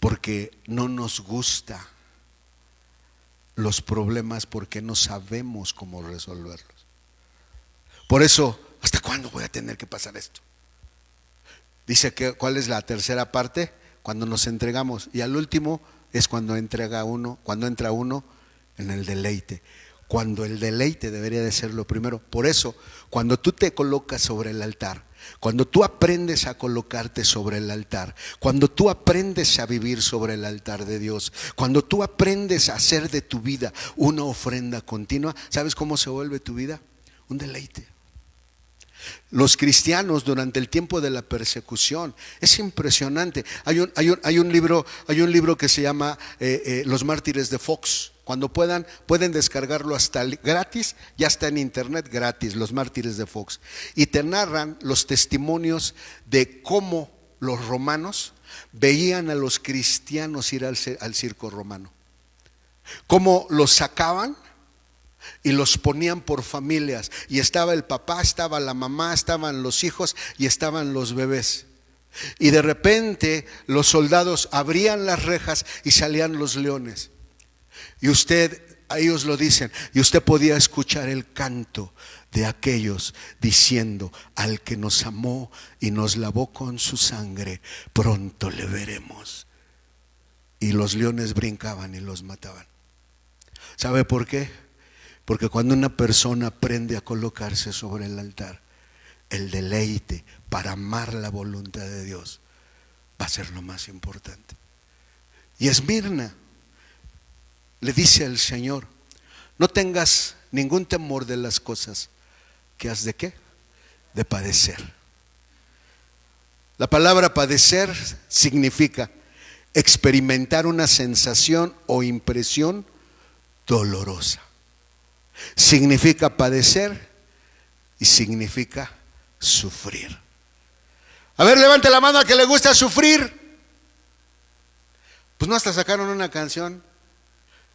Porque no nos gusta los problemas, porque no sabemos cómo resolverlos. Por eso, ¿hasta cuándo voy a tener que pasar esto? Dice que ¿cuál es la tercera parte? Cuando nos entregamos. Y al último es cuando entra uno en el deleite. Cuando el deleite debería de ser lo primero. Por eso, cuando tú te colocas sobre el altar, cuando tú aprendes a colocarte sobre el altar, cuando tú aprendes a vivir sobre el altar de Dios, cuando tú aprendes a hacer de tu vida una ofrenda continua, ¿sabes cómo se vuelve tu vida? Un deleite. Los cristianos durante el tiempo de la persecución, es impresionante. Hay un libro que se llama Los Mártires de Fox. Cuando pueden descargarlo hasta gratis, ya está en internet gratis, Los Mártires de Fox. Y te narran los testimonios de cómo los romanos veían a los cristianos ir al circo romano. Cómo los sacaban y los ponían por familias, y estaba el papá, estaba la mamá, estaban los hijos y estaban los bebés. Y de repente los soldados abrían las rejas y salían los leones. Y ellos lo dicen, y usted podía escuchar el canto de aquellos diciendo: al que nos amó y nos lavó con su sangre, pronto le veremos. Y los leones brincaban y los mataban. ¿Sabe por qué? Porque cuando una persona aprende a colocarse sobre el altar, el deleite para amar la voluntad de Dios va a ser lo más importante. Y Esmirna le dice al Señor: no tengas ningún temor de las cosas que has de ¿qué? De padecer. La palabra padecer significa experimentar una sensación o impresión dolorosa. Significa padecer y significa sufrir. A ver, levante la mano al que le gusta sufrir. Pues no, hasta sacaron una canción: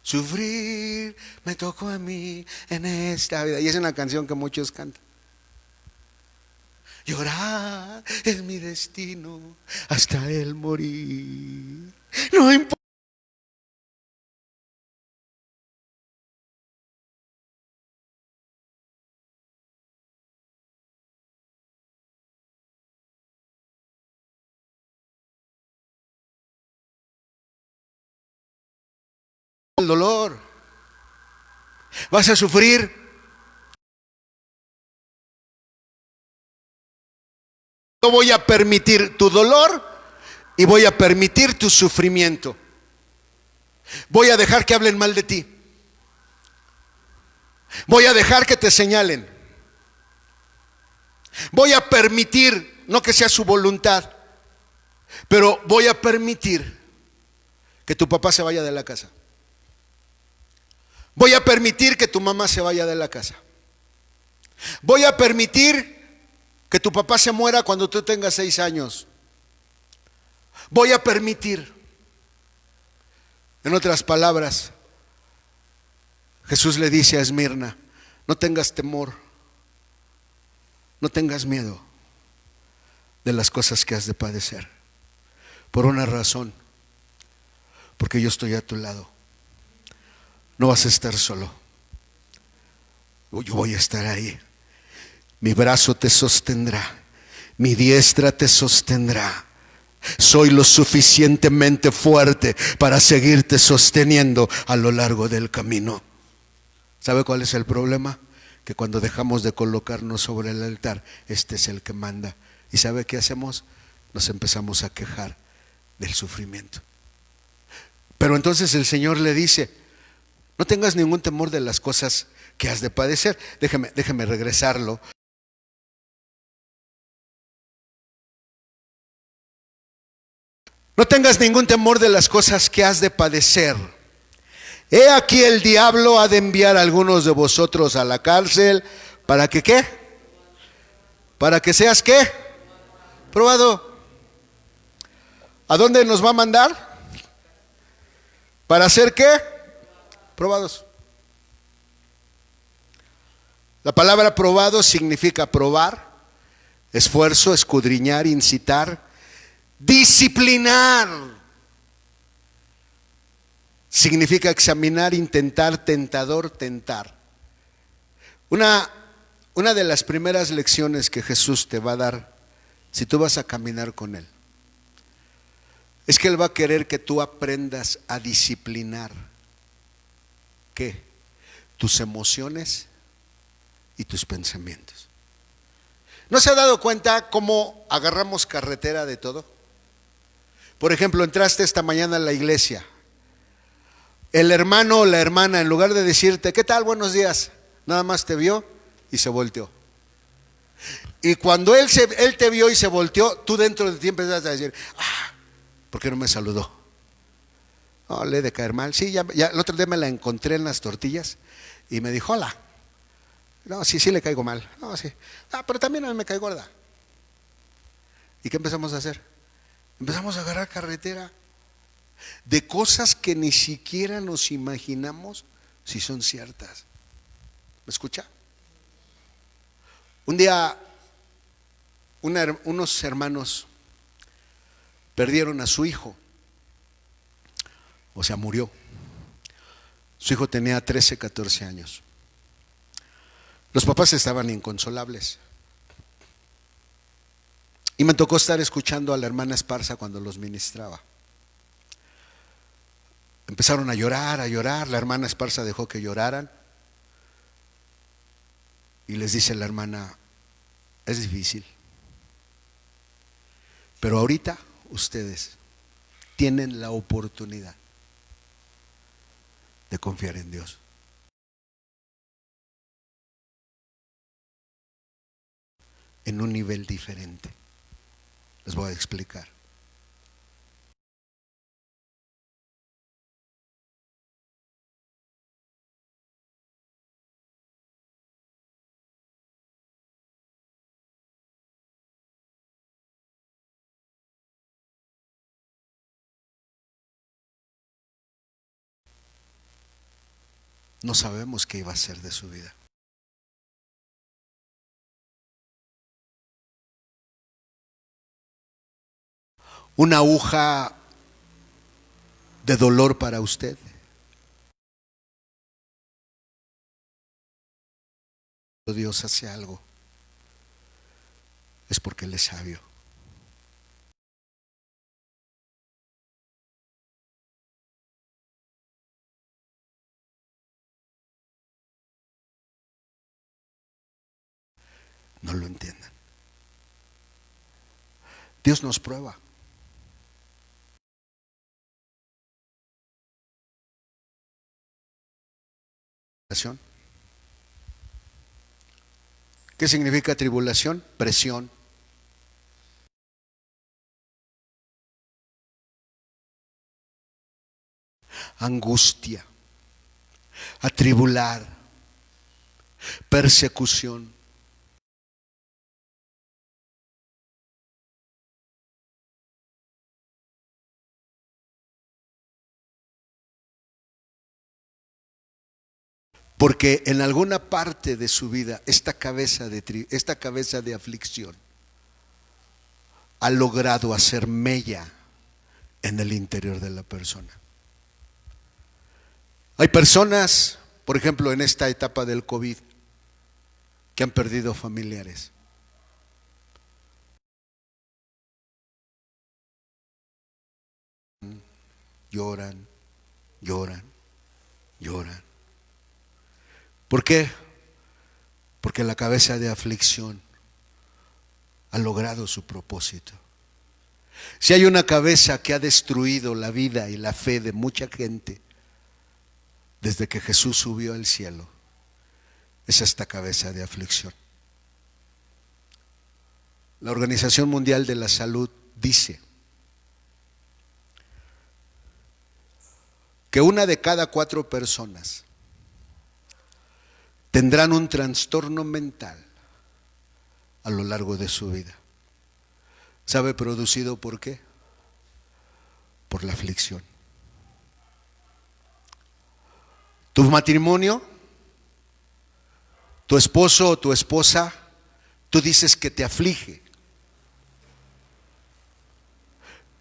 sufrir me tocó a mí en esta vida. Y es una canción que muchos cantan. Llorar es mi destino hasta el morir. No importa el dolor. Vas a sufrir. No voy a permitir tu dolor y voy a permitir tu sufrimiento. Voy a dejar que hablen mal de ti. Voy a dejar que te señalen. Voy a permitir, no que sea su voluntad, pero voy a permitir que tu papá se vaya de la casa. Voy a permitir que tu mamá se vaya de la casa. Voy a permitir Que tu papá se muera cuando tú tengas 6 años. Voy a permitir. En otras palabras, Jesús le dice a Esmirna: no tengas temor, no tengas miedo de las cosas que has de padecer. Por una razón, porque yo estoy a tu lado. No vas a estar solo. Yo voy a estar ahí. Mi brazo te sostendrá, mi diestra te sostendrá. Soy lo suficientemente fuerte para seguirte sosteniendo a lo largo del camino. ¿Sabe cuál es el problema? Que cuando dejamos de colocarnos sobre el altar, este es el que manda. ¿Y sabe qué hacemos? Nos empezamos a quejar del sufrimiento. Pero entonces el Señor le dice: no tengas ningún temor de las cosas que has de padecer. Déjeme regresarlo. No tengas ningún temor de las cosas que has de padecer. He aquí el diablo ha de enviar a algunos de vosotros a la cárcel. ¿Para que qué? ¿Para que seas qué? Probado. ¿A dónde nos va a mandar? ¿Para hacer qué? Probados. La palabra probado significa probar, esfuerzo, escudriñar, incitar, disciplinar. Significa examinar, intentar, tentador, tentar. Una de las primeras lecciones que Jesús te va a dar, si tú vas a caminar con Él, es que Él va a querer que tú aprendas a disciplinar. ¿Qué? Tus emociones y tus pensamientos. ¿No se ha dado cuenta cómo agarramos carretera de todo? Por ejemplo, entraste esta mañana a la iglesia. El hermano o la hermana, en lugar de decirte: ¿qué tal? Buenos días, nada más te vio y se volteó. Y cuando él te vio y se volteó, tú dentro de ti empezaste a decir: ¿por qué no me saludó? No, le he de caer mal. Sí, ya el otro día me la encontré en las tortillas y me dijo: hola. No, sí le caigo mal. No, sí. Pero también a mí me cae gorda. ¿Y qué empezamos a hacer? Empezamos a agarrar carretera de cosas que ni siquiera nos imaginamos si son ciertas. ¿Me escucha? Un día unos hermanos perdieron a su hijo. O sea, murió. Su hijo tenía 13, 14 años. Los papás estaban inconsolables. Y me tocó estar escuchando a la hermana Esparza cuando los ministraba. Empezaron a llorar, a llorar. La hermana Esparza dejó que lloraran. Y les dice la hermana: es difícil, pero ahorita ustedes tienen la oportunidad de confiar en Dios. En un nivel diferente. Les voy a explicar. No sabemos qué iba a ser de su vida. Una aguja de dolor para usted. Dios hace algo, es porque Él es sabio. No lo entiendan. Dios nos prueba. ¿Qué significa tribulación? Presión. Angustia. Atribular. Persecución. Porque en alguna parte de su vida esta cabeza de aflicción ha logrado hacer mella en el interior de la persona. Hay personas, por ejemplo, en esta etapa del COVID, que han perdido familiares. Lloran, lloran, lloran. ¿Por qué? Porque la cabeza de aflicción ha logrado su propósito. Si hay una cabeza que ha destruido la vida y la fe de mucha gente desde que Jesús subió al cielo, es esta cabeza de aflicción. La Organización Mundial de la Salud dice que 1 de cada 4 personas tendrán un trastorno mental a lo largo de su vida. ¿Sabe producido por qué? Por la aflicción. Tu matrimonio, tu esposo o tu esposa, tú dices que te aflige.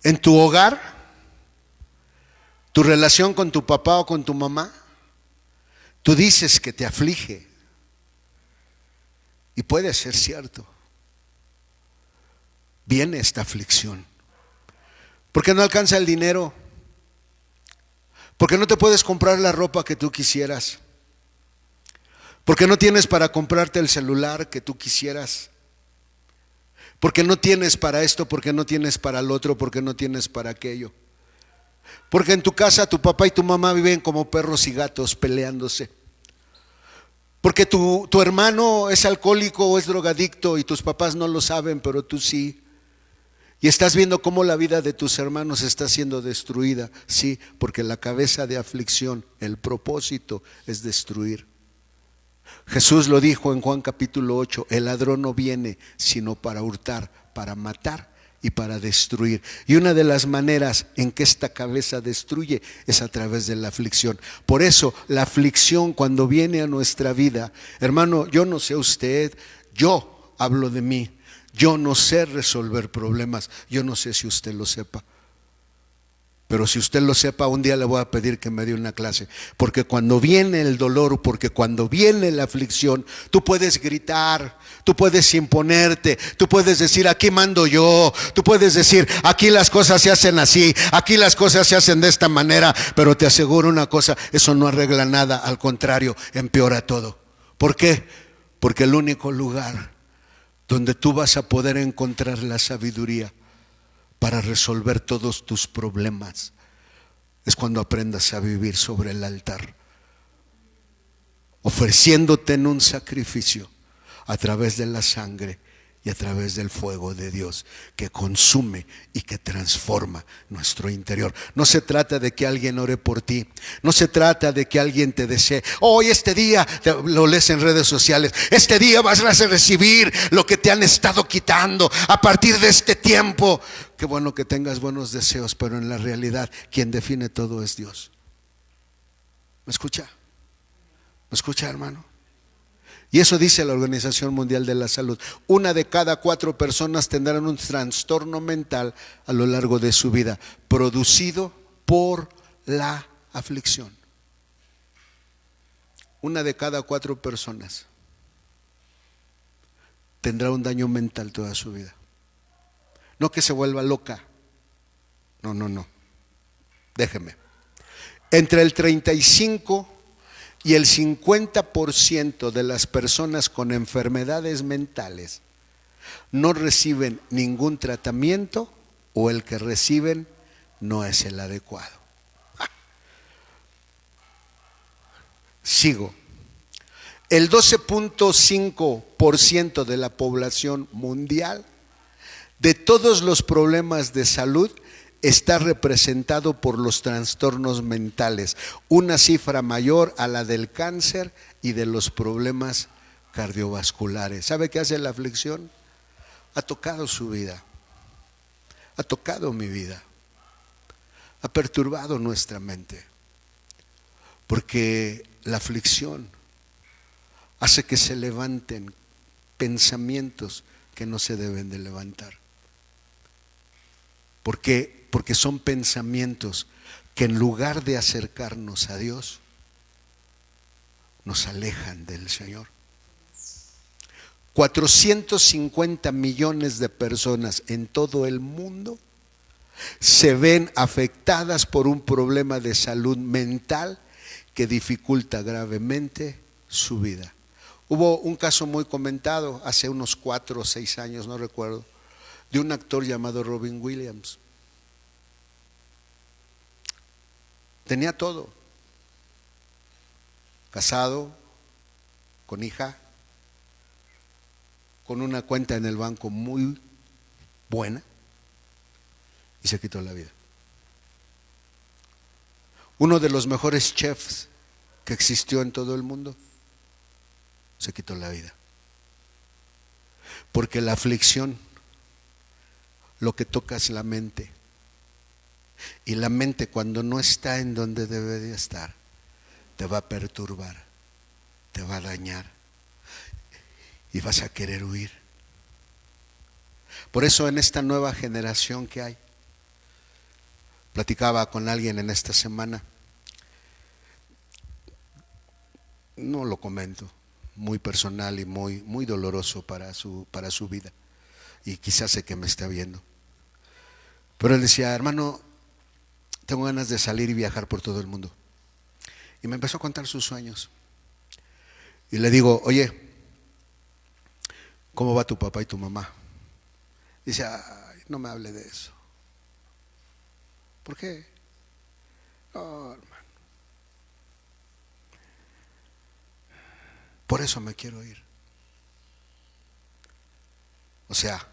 En tu hogar, tu relación con tu papá o con tu mamá, tú dices que te aflige. Y puede ser cierto. Viene esta aflicción. Porque no alcanza el dinero. Porque no te puedes comprar la ropa que tú quisieras. Porque no tienes para comprarte el celular que tú quisieras. Porque no tienes para esto, porque no tienes para el otro, porque no tienes para aquello. Porque en tu casa tu papá y tu mamá viven como perros y gatos peleándose. Porque tu hermano es alcohólico o es drogadicto y tus papás no lo saben, pero tú sí. Y estás viendo cómo la vida de tus hermanos está siendo destruida. Sí, porque la cabeza de aflicción, el propósito es destruir. Jesús lo dijo en Juan capítulo 8, el ladrón no viene sino para hurtar, para matar y para destruir. Y una de las maneras en que esta cabeza destruye es a través de la aflicción. Por eso la aflicción cuando viene a nuestra vida, hermano, yo no sé usted, yo hablo de mí. Yo no sé resolver problemas, yo no sé si usted lo sepa. Pero si usted lo sepa, un día le voy a pedir que me dé una clase. Porque cuando viene el dolor, porque cuando viene la aflicción, tú puedes gritar, tú puedes imponerte, tú puedes decir, aquí mando yo, tú puedes decir, aquí las cosas se hacen así, aquí las cosas se hacen de esta manera. Pero te aseguro una cosa, eso no arregla nada, al contrario, empeora todo. ¿Por qué? Porque el único lugar donde tú vas a poder encontrar la sabiduría para resolver todos tus problemas es cuando aprendas a vivir sobre el altar, ofreciéndote en un sacrificio a través de la sangre y a través del fuego de Dios que consume y que transforma nuestro interior. No se trata de que alguien ore por ti, no se trata de que alguien te desee, hoy este día, lo lees en redes sociales, este día vas a recibir lo que te han estado quitando a partir de este tiempo. Qué bueno que tengas buenos deseos, pero en la realidad quien define todo es Dios. ¿Me escucha? ¿Me escucha, hermano? Y eso dice la Organización Mundial de la Salud. 1 de cada 4 personas tendrán un trastorno mental a lo largo de su vida, producido por la aflicción. 1 de cada 4 personas tendrá un daño mental toda su vida. No que se vuelva loca. No. Déjeme. Entre el 35 y el 50% de las personas con enfermedades mentales no reciben ningún tratamiento o el que reciben no es el adecuado. Sigo. El 12.5% de la población mundial de todos los problemas de salud está representado por los trastornos mentales, una cifra mayor a la del cáncer y de los problemas cardiovasculares. ¿Sabe qué hace la aflicción? Ha tocado su vida, ha tocado mi vida, ha perturbado nuestra mente, porque la aflicción hace que se levanten pensamientos que no se deben de levantar. ¿Por qué? Porque son pensamientos que en lugar de acercarnos a Dios, nos alejan del Señor. 450 millones de personas en todo el mundo se ven afectadas por un problema de salud mental que dificulta gravemente su vida. Hubo un caso muy comentado hace unos 4 o 6 años, no recuerdo, de un actor llamado Robin Williams. Tenía todo: casado, con hija, con una cuenta en el banco muy buena, y se quitó la vida. Uno de los mejores chefs que existió en todo el mundo se quitó la vida. Porque la aflicción lo que toca es la mente. Y la mente, cuando no está en donde debe de estar, te va a perturbar, te va a dañar y vas a querer huir. Por eso en esta nueva generación que hay, platicaba con alguien en esta semana, no lo comento, muy personal y muy doloroso para su vida, y quizás sé que me está viendo, pero él decía: hermano, tengo ganas de salir y viajar por todo el mundo. Y me empezó a contar sus sueños. Y le digo: oye, ¿cómo va tu papá y tu mamá? Dice: ay, no me hable de eso. ¿Por qué? No, hermano, por eso me quiero ir. O sea,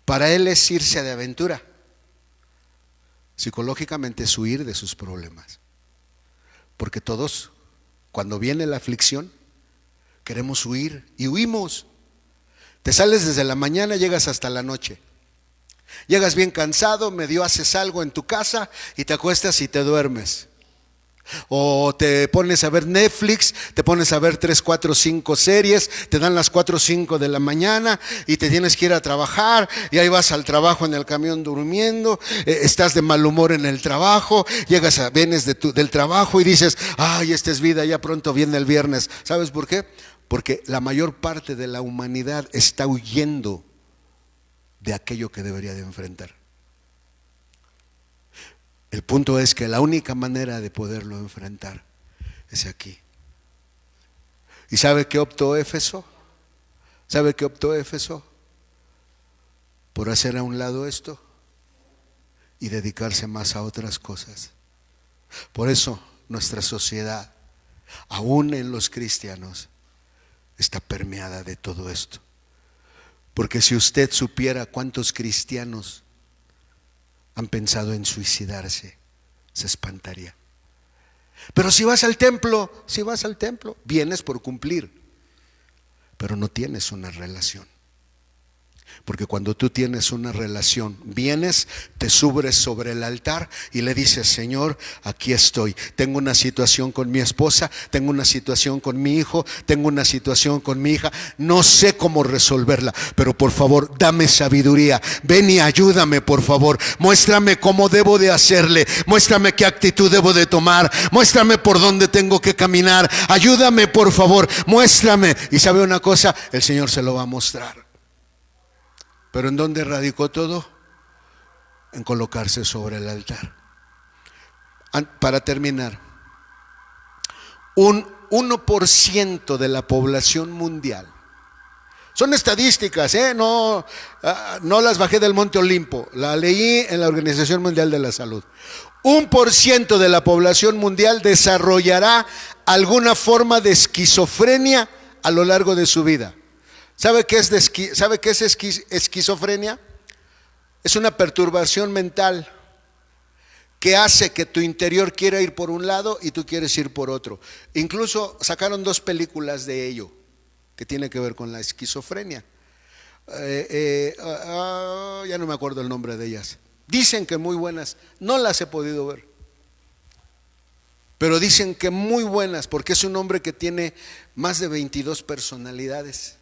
para él es irse de aventura. Psicológicamente es huir de sus problemas. Porque todos, cuando viene la aflicción, queremos huir y huimos. Te sales desde la mañana, llegas hasta la noche. Llegas bien cansado, medio haces algo en tu casa y te acuestas y te duermes. O te pones a ver Netflix, te pones a ver 3, 4, 5 series, te dan las 4 o 5 de la mañana y te tienes que ir a trabajar, y ahí vas al trabajo en el camión durmiendo, estás de mal humor en el trabajo, vienes del trabajo y dices: ay, esta es vida, ya pronto viene el viernes. ¿Sabes por qué? Porque la mayor parte de la humanidad está huyendo de aquello que debería de enfrentar. El punto es que la única manera de poderlo enfrentar es aquí. ¿Y sabe qué optó Éfeso? ¿Sabe qué optó Éfeso? Por hacer a un lado esto y dedicarse más a otras cosas. Por eso nuestra sociedad, aún en los cristianos, está permeada de todo esto. Porque si usted supiera cuántos cristianos han pensado en suicidarse, se espantaría. Pero si vas al templo, vienes por cumplir, pero no tienes una relación. Porque cuando tú tienes una relación, vienes, te subes sobre el altar y le dices: Señor, aquí estoy. Tengo una situación con mi esposa, tengo una situación con mi hijo, tengo una situación con mi hija. No sé cómo resolverla, pero por favor, dame sabiduría. Ven y ayúdame, por favor. Muéstrame cómo debo de hacerle. Muéstrame qué actitud debo de tomar. Muéstrame por dónde tengo que caminar. Ayúdame, por favor. Muéstrame. Y sabe una cosa, el Señor se lo va a mostrar. Pero ¿en dónde radicó todo? En colocarse sobre el altar. Para terminar, un 1% de la población mundial, son estadísticas, no las bajé del Monte Olimpo, la leí en la Organización Mundial de la Salud. 1% de la población mundial desarrollará alguna forma de esquizofrenia a lo largo de su vida. ¿Sabe qué es esquizofrenia? Es una perturbación mental que hace que tu interior quiera ir por un lado y tú quieres ir por otro. Incluso sacaron 2 películas de ello que tiene que ver con la esquizofrenia. Ya no me acuerdo el nombre de ellas. Dicen que muy buenas, no las he podido ver. pero dicen que muy buenas, porque es un hombre que tiene más de 22 personalidades.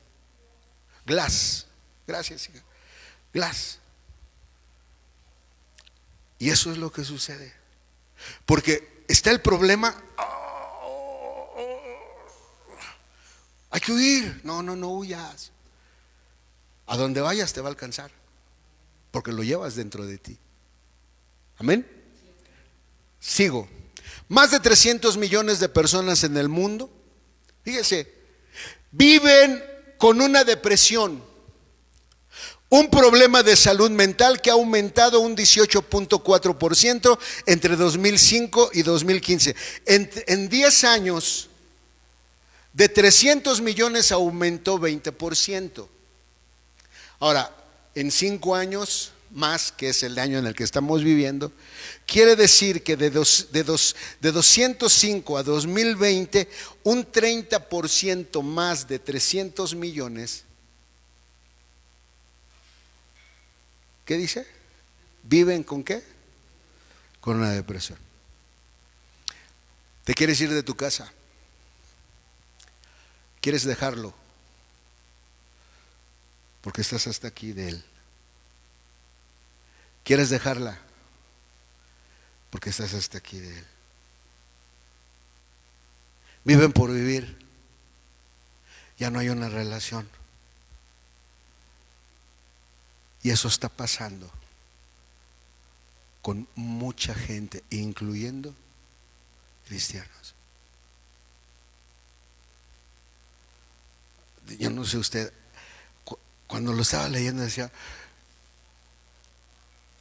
Glass, gracias, hija. Glass. Y eso es lo que sucede. Porque está el problema. Hay que huir. No, no, no huyas. A donde vayas te va a alcanzar, porque lo llevas dentro de ti. Amén. Sigo. Más de 300 millones de personas en el mundo, fíjese, viven con una depresión, un problema de salud mental que ha aumentado un 18.4% entre 2005 y 2015. En 10 años, de 300 millones aumentó 20%. Ahora, en 5 años más, que es el año en el que estamos viviendo, quiere decir que de 205 a 2020, un 30% más de 300 millones, ¿qué dice? ¿Viven con qué? Con una depresión. ¿Te quieres ir de tu casa? ¿Quieres dejarlo? Porque estás hasta aquí de él. ¿Quieres dejarla? Porque estás hasta aquí de él. Viven por vivir. Ya no hay una relación. Y eso está pasando con mucha gente, incluyendo cristianos. Yo no sé usted, cuando lo estaba leyendo decía,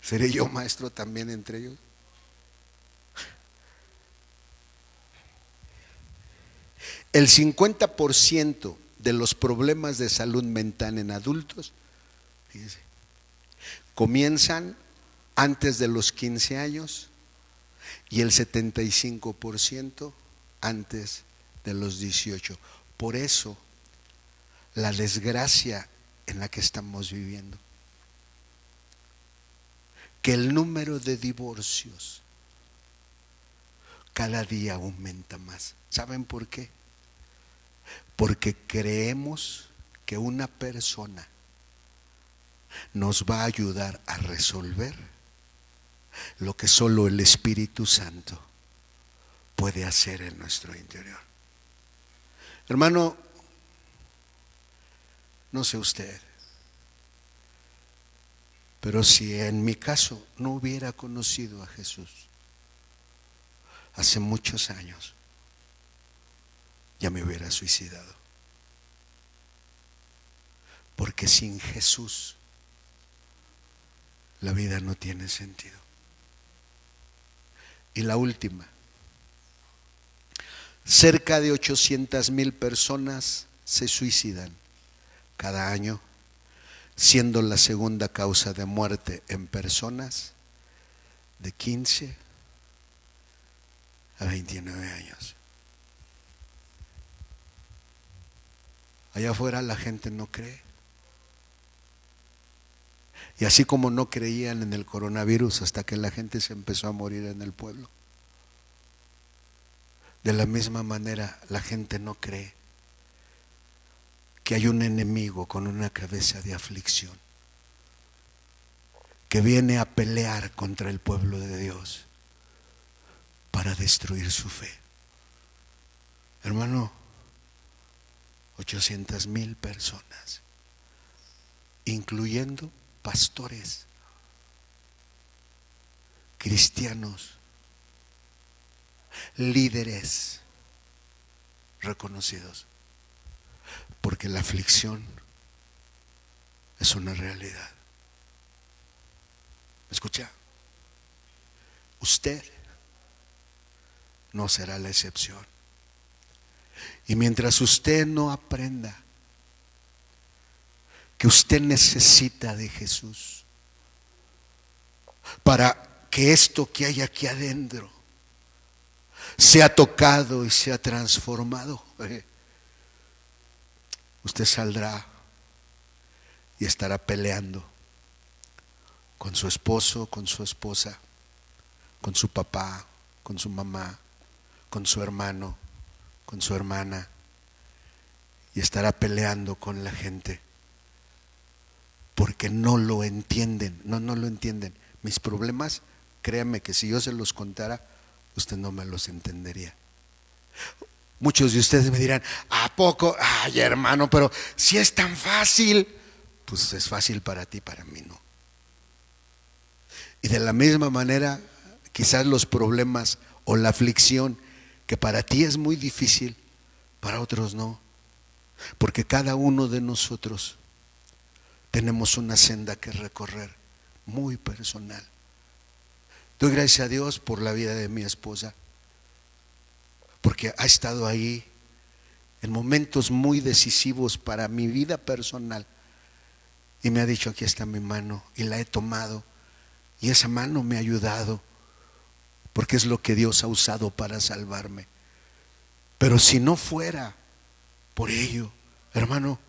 ¿seré yo maestro también entre ellos? El 50% de los problemas de salud mental en adultos, fíjense, comienzan antes de los 15 años y el 75% antes de los 18. Por eso, la desgracia en la que estamos viviendo, que el número de divorcios cada día aumenta más. ¿Saben por qué? Porque creemos que una persona nos va a ayudar a resolver lo que solo el Espíritu Santo puede hacer en nuestro interior. Hermano, no sé usted, pero si en mi caso no hubiera conocido a Jesús hace muchos años, ya me hubiera suicidado. Porque sin Jesús la vida no tiene sentido. Y la última, cerca de 800,000 personas se suicidan cada año, siendo la segunda causa de muerte en personas de 15 a 29 años. Allá afuera la gente no cree. Y así como no creían en el coronavirus hasta que la gente se empezó a morir en el pueblo, de la misma manera la gente no cree que hay un enemigo con una cabeza de aflicción que viene a pelear contra el pueblo de Dios para destruir su fe. Hermano, 800,000 personas, incluyendo pastores, cristianos, líderes reconocidos, porque la aflicción es una realidad. ¿Me escucha? Usted no será la excepción. Y mientras usted no aprenda que usted necesita de Jesús para que esto que hay aquí adentro sea tocado y sea transformado, usted saldrá y estará peleando con su esposo, con su esposa, con su papá, con su mamá, con su hermano, con su hermana, y estará peleando con la gente porque no lo entienden. No lo entienden. Mis problemas, créanme que si yo se los contara, usted no me los entendería. Muchos de ustedes me dirán: ¿a poco? Ay, hermano, pero si es tan fácil. Pues es fácil para ti, para mí no. Y de la misma manera, quizás los problemas o la aflicción que para ti es muy difícil, para otros no. Porque cada uno de nosotros tenemos una senda que recorrer muy personal. Doy gracias a Dios por la vida de mi esposa, porque ha estado ahí en momentos muy decisivos para mi vida personal, y me ha dicho: aquí está mi mano, y la he tomado, y esa mano me ha ayudado, porque es lo que Dios ha usado para salvarme. Pero si no fuera por ello, hermano,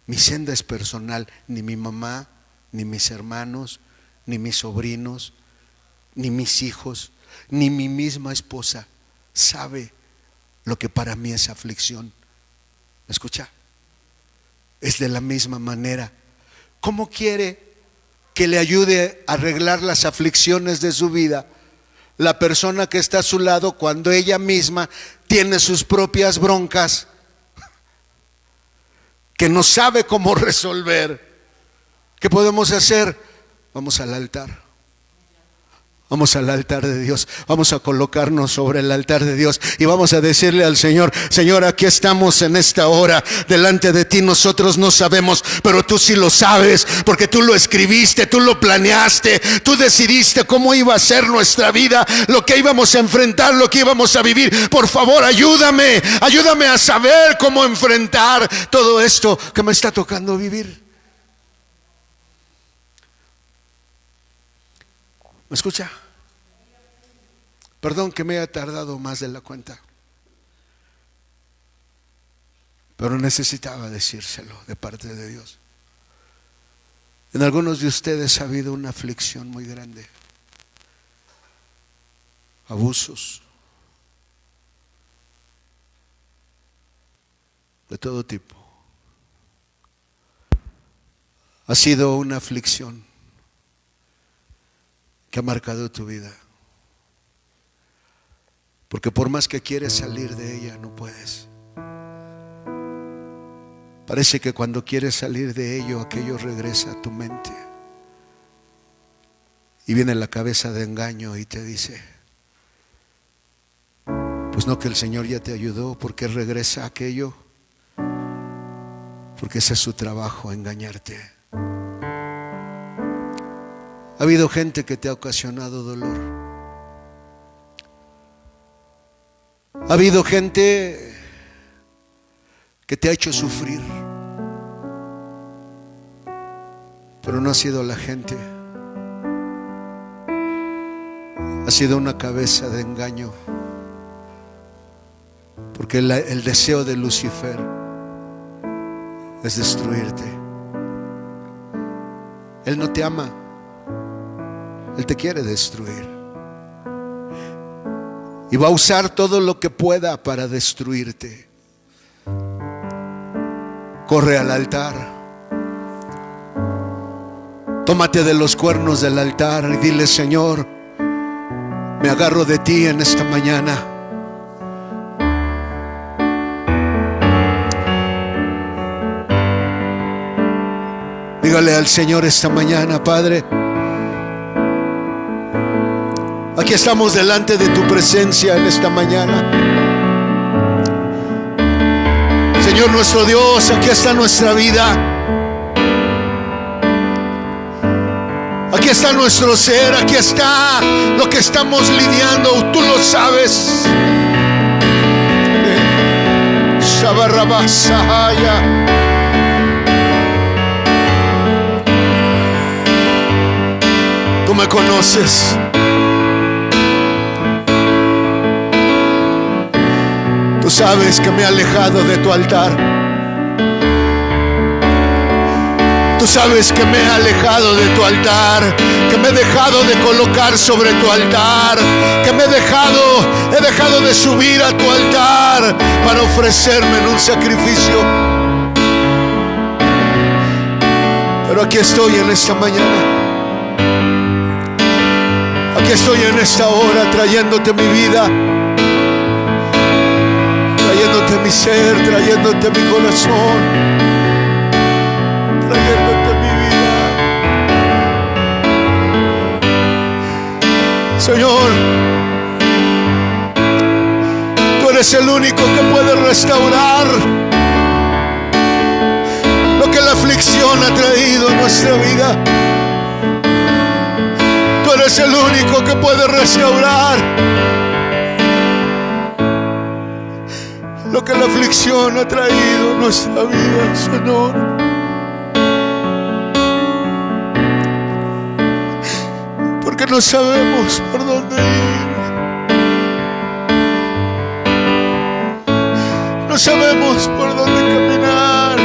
mi senda es personal. Ni mi mamá, ni mis hermanos, ni mis sobrinos, ni mis hijos, ni mi misma esposa sabe lo que para mí es aflicción. ¿Me escucha? Es de la misma manera. ¿Cómo quiere que le ayude a arreglar las aflicciones de su vida la persona que está a su lado cuando ella misma tiene sus propias broncas que no sabe cómo resolver? ¿Qué podemos hacer? Vamos al altar. Vamos al altar de Dios, vamos a colocarnos sobre el altar de Dios y vamos a decirle al Señor: Señor, aquí estamos en esta hora delante de ti. Nosotros no sabemos, pero tú sí lo sabes, porque tú lo escribiste, tú lo planeaste, tú decidiste cómo iba a ser nuestra vida, lo que íbamos a enfrentar, lo que íbamos a vivir. Por favor, ayúdame a saber cómo enfrentar todo esto que me está tocando vivir. ¿Me escucha? Perdón que me haya tardado más de la cuenta, pero necesitaba decírselo de parte de Dios. En algunos de ustedes ha habido una aflicción muy grande, abusos de todo tipo. Ha sido una aflicción que ha marcado tu vida, porque por más que quieres salir de ella, no puedes. Parece que cuando quieres salir de ello, aquello regresa a tu mente y viene la cabeza de engaño y te dice: pues no, que el Señor ya te ayudó. ¿Por qué regresa aquello? Porque ese es su trabajo, engañarte. Ha habido gente que te ha ocasionado dolor. Ha habido gente que te ha hecho sufrir, pero no ha sido la gente. Ha sido una cabeza de engaño, porque el deseo de Lucifer es destruirte. Él no te ama, Él te quiere destruir, y va a usar todo lo que pueda para destruirte. Corre al altar, tómate de los cuernos del altar y dile: Señor, me agarro de ti en esta mañana. Dígale al Señor esta mañana: Padre, aquí estamos delante de tu presencia en esta mañana. Señor nuestro Dios, aquí está nuestra vida. Aquí está nuestro ser, aquí está lo que estamos lidiando. Tú lo sabes. Shabarrabasaya. Tú me conoces. Tú sabes que me he alejado de tu altar. Tú Tú sabes que me he alejado de tu altar, que me he dejado de colocar sobre tu altar, que he dejado de subir a tu altar para ofrecerme en un sacrificio. Pero aquí estoy en esta mañana, aquí estoy en esta hora trayéndote mi vida, trayéndote mi ser, trayéndote mi corazón, trayéndote mi vida. Señor, tú eres el único que puede restaurar lo que la aflicción ha traído a nuestra vida. Tú eres el único que puede restaurar lo que la aflicción ha traído a nuestra vida, Señor. Porque no sabemos por dónde ir. No sabemos por dónde caminar.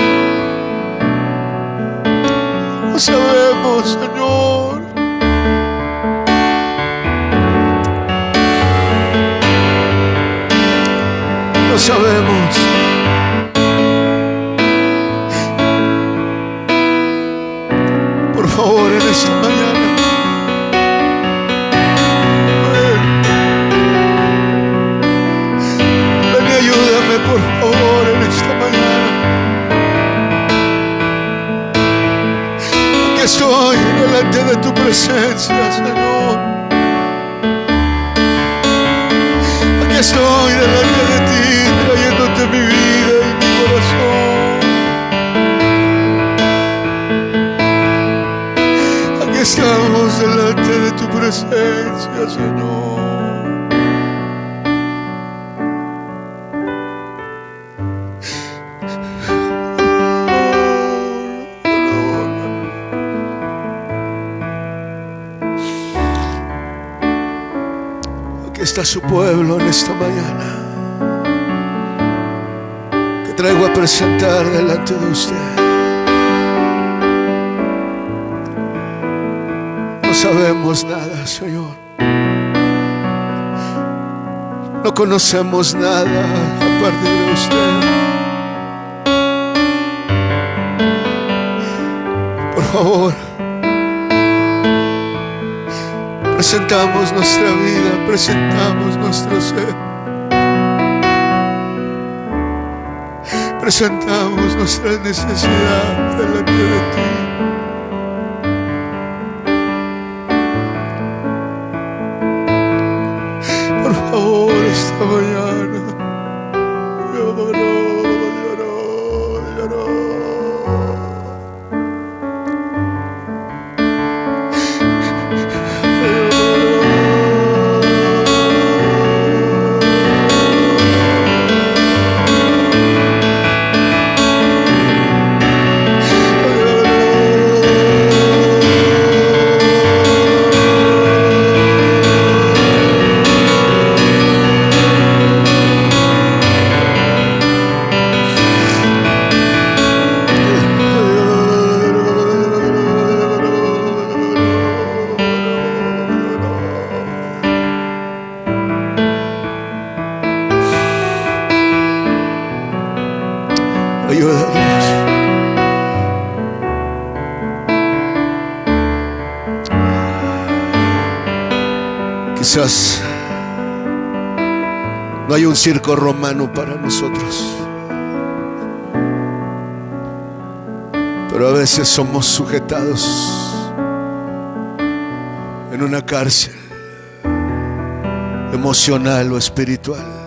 No sabemos, Señor. No sabemos. Por favor, en esta mañana, ven y ayúdame, por favor, en esta mañana. Aquí estoy delante de tu presencia, Señor. Aquí estoy delante de ti, trayéndote mi vida y mi corazón. Aquí estamos delante de tu presencia, Señor. Aquí está su pueblo en esta mañana, que traigo a presentar delante de usted. No sabemos nada, Señor. No conocemos nada aparte de usted. Por favor, presentamos nuestra vida, presentamos nuestro ser, presentamos nuestra necesidad delante de ti. Por favor, esta mañana, ayúdanos. Quizás no hay un circo romano para nosotros, pero a veces somos sujetados en una cárcel emocional o espiritual.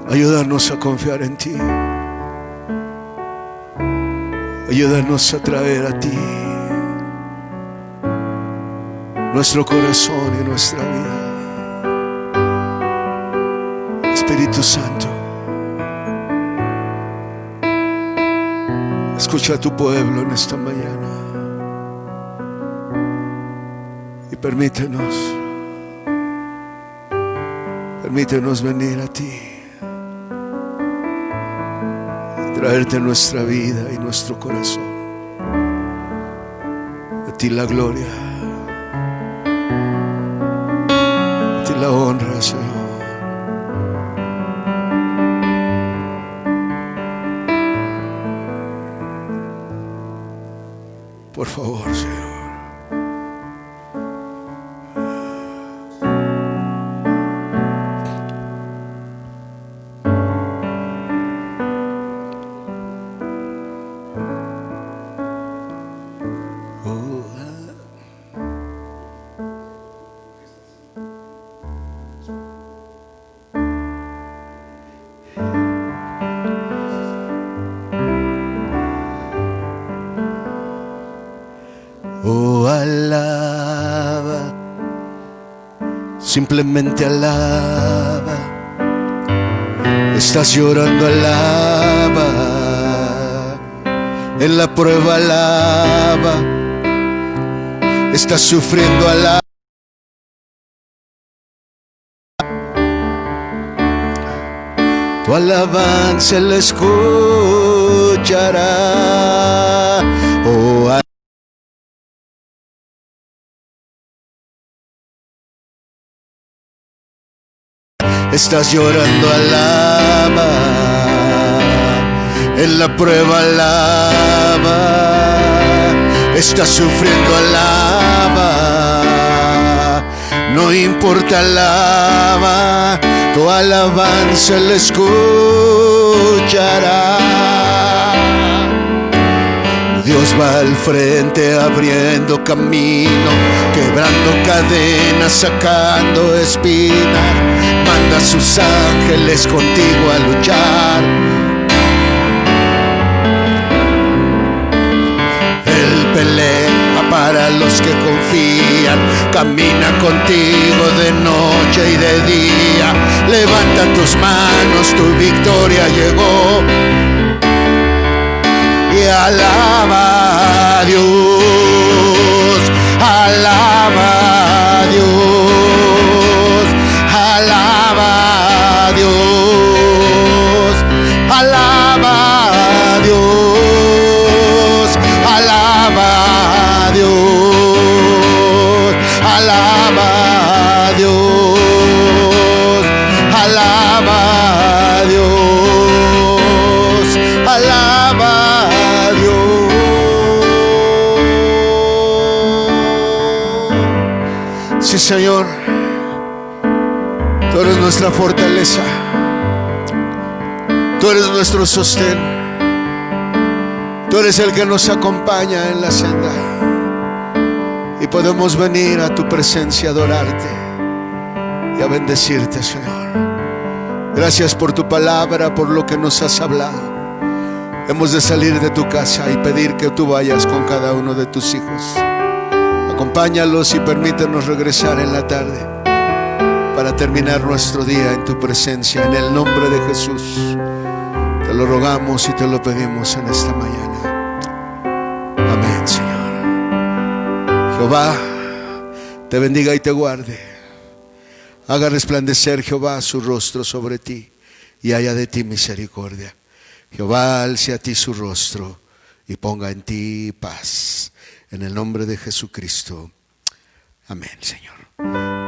Ayúdanos a confiar en ti. Ayúdanos a traer a ti nuestro corazón y nuestra vida. Espíritu Santo, escucha a tu pueblo en esta mañana y permítenos venir a ti. traerte nuestra vida y nuestro corazón. A ti la gloria, a ti la honra, Señor. Por favor, Señor. Oh, alaba, simplemente alaba. Estás llorando, alaba. En la prueba, alaba. Estás sufriendo, alaba. Tu alabanza la escuchará. Oh, estás llorando, alaba. En la prueba, alaba. Estás sufriendo, alaba. No importa, alaba. Tu alabanza la escuchará. Dios va al frente abriendo camino, quebrando cadenas, sacando espinas. Manda a sus ángeles contigo a luchar. Él pelea para los que confían, camina contigo de noche y de día. Levanta tus manos, tu victoria llegó. Y alaba a Dios, alaba a Dios, alaba a Dios, alaba a Dios, alaba a Dios, alaba a Dios, alaba a Dios, alaba a Dios. Sí, Señor, tú eres nuestra fortaleza, tú eres nuestro sostén, tú eres el que nos acompaña en la senda, y podemos venir a tu presencia a adorarte y a bendecirte, Señor. Gracias por tu palabra, por lo que nos has hablado. Hemos de salir de tu casa y pedir que tú vayas con cada uno de tus hijos. Acompáñalos y permítenos regresar en la tarde para terminar nuestro día en tu presencia. En el nombre de Jesús te lo rogamos y te lo pedimos en esta mañana. Amén, Señor. Jehová te bendiga y te guarde. Haga resplandecer Jehová su rostro sobre ti y haya de ti misericordia. Jehová alce a ti su rostro y ponga en ti paz. En el nombre de Jesucristo. Amén, Señor.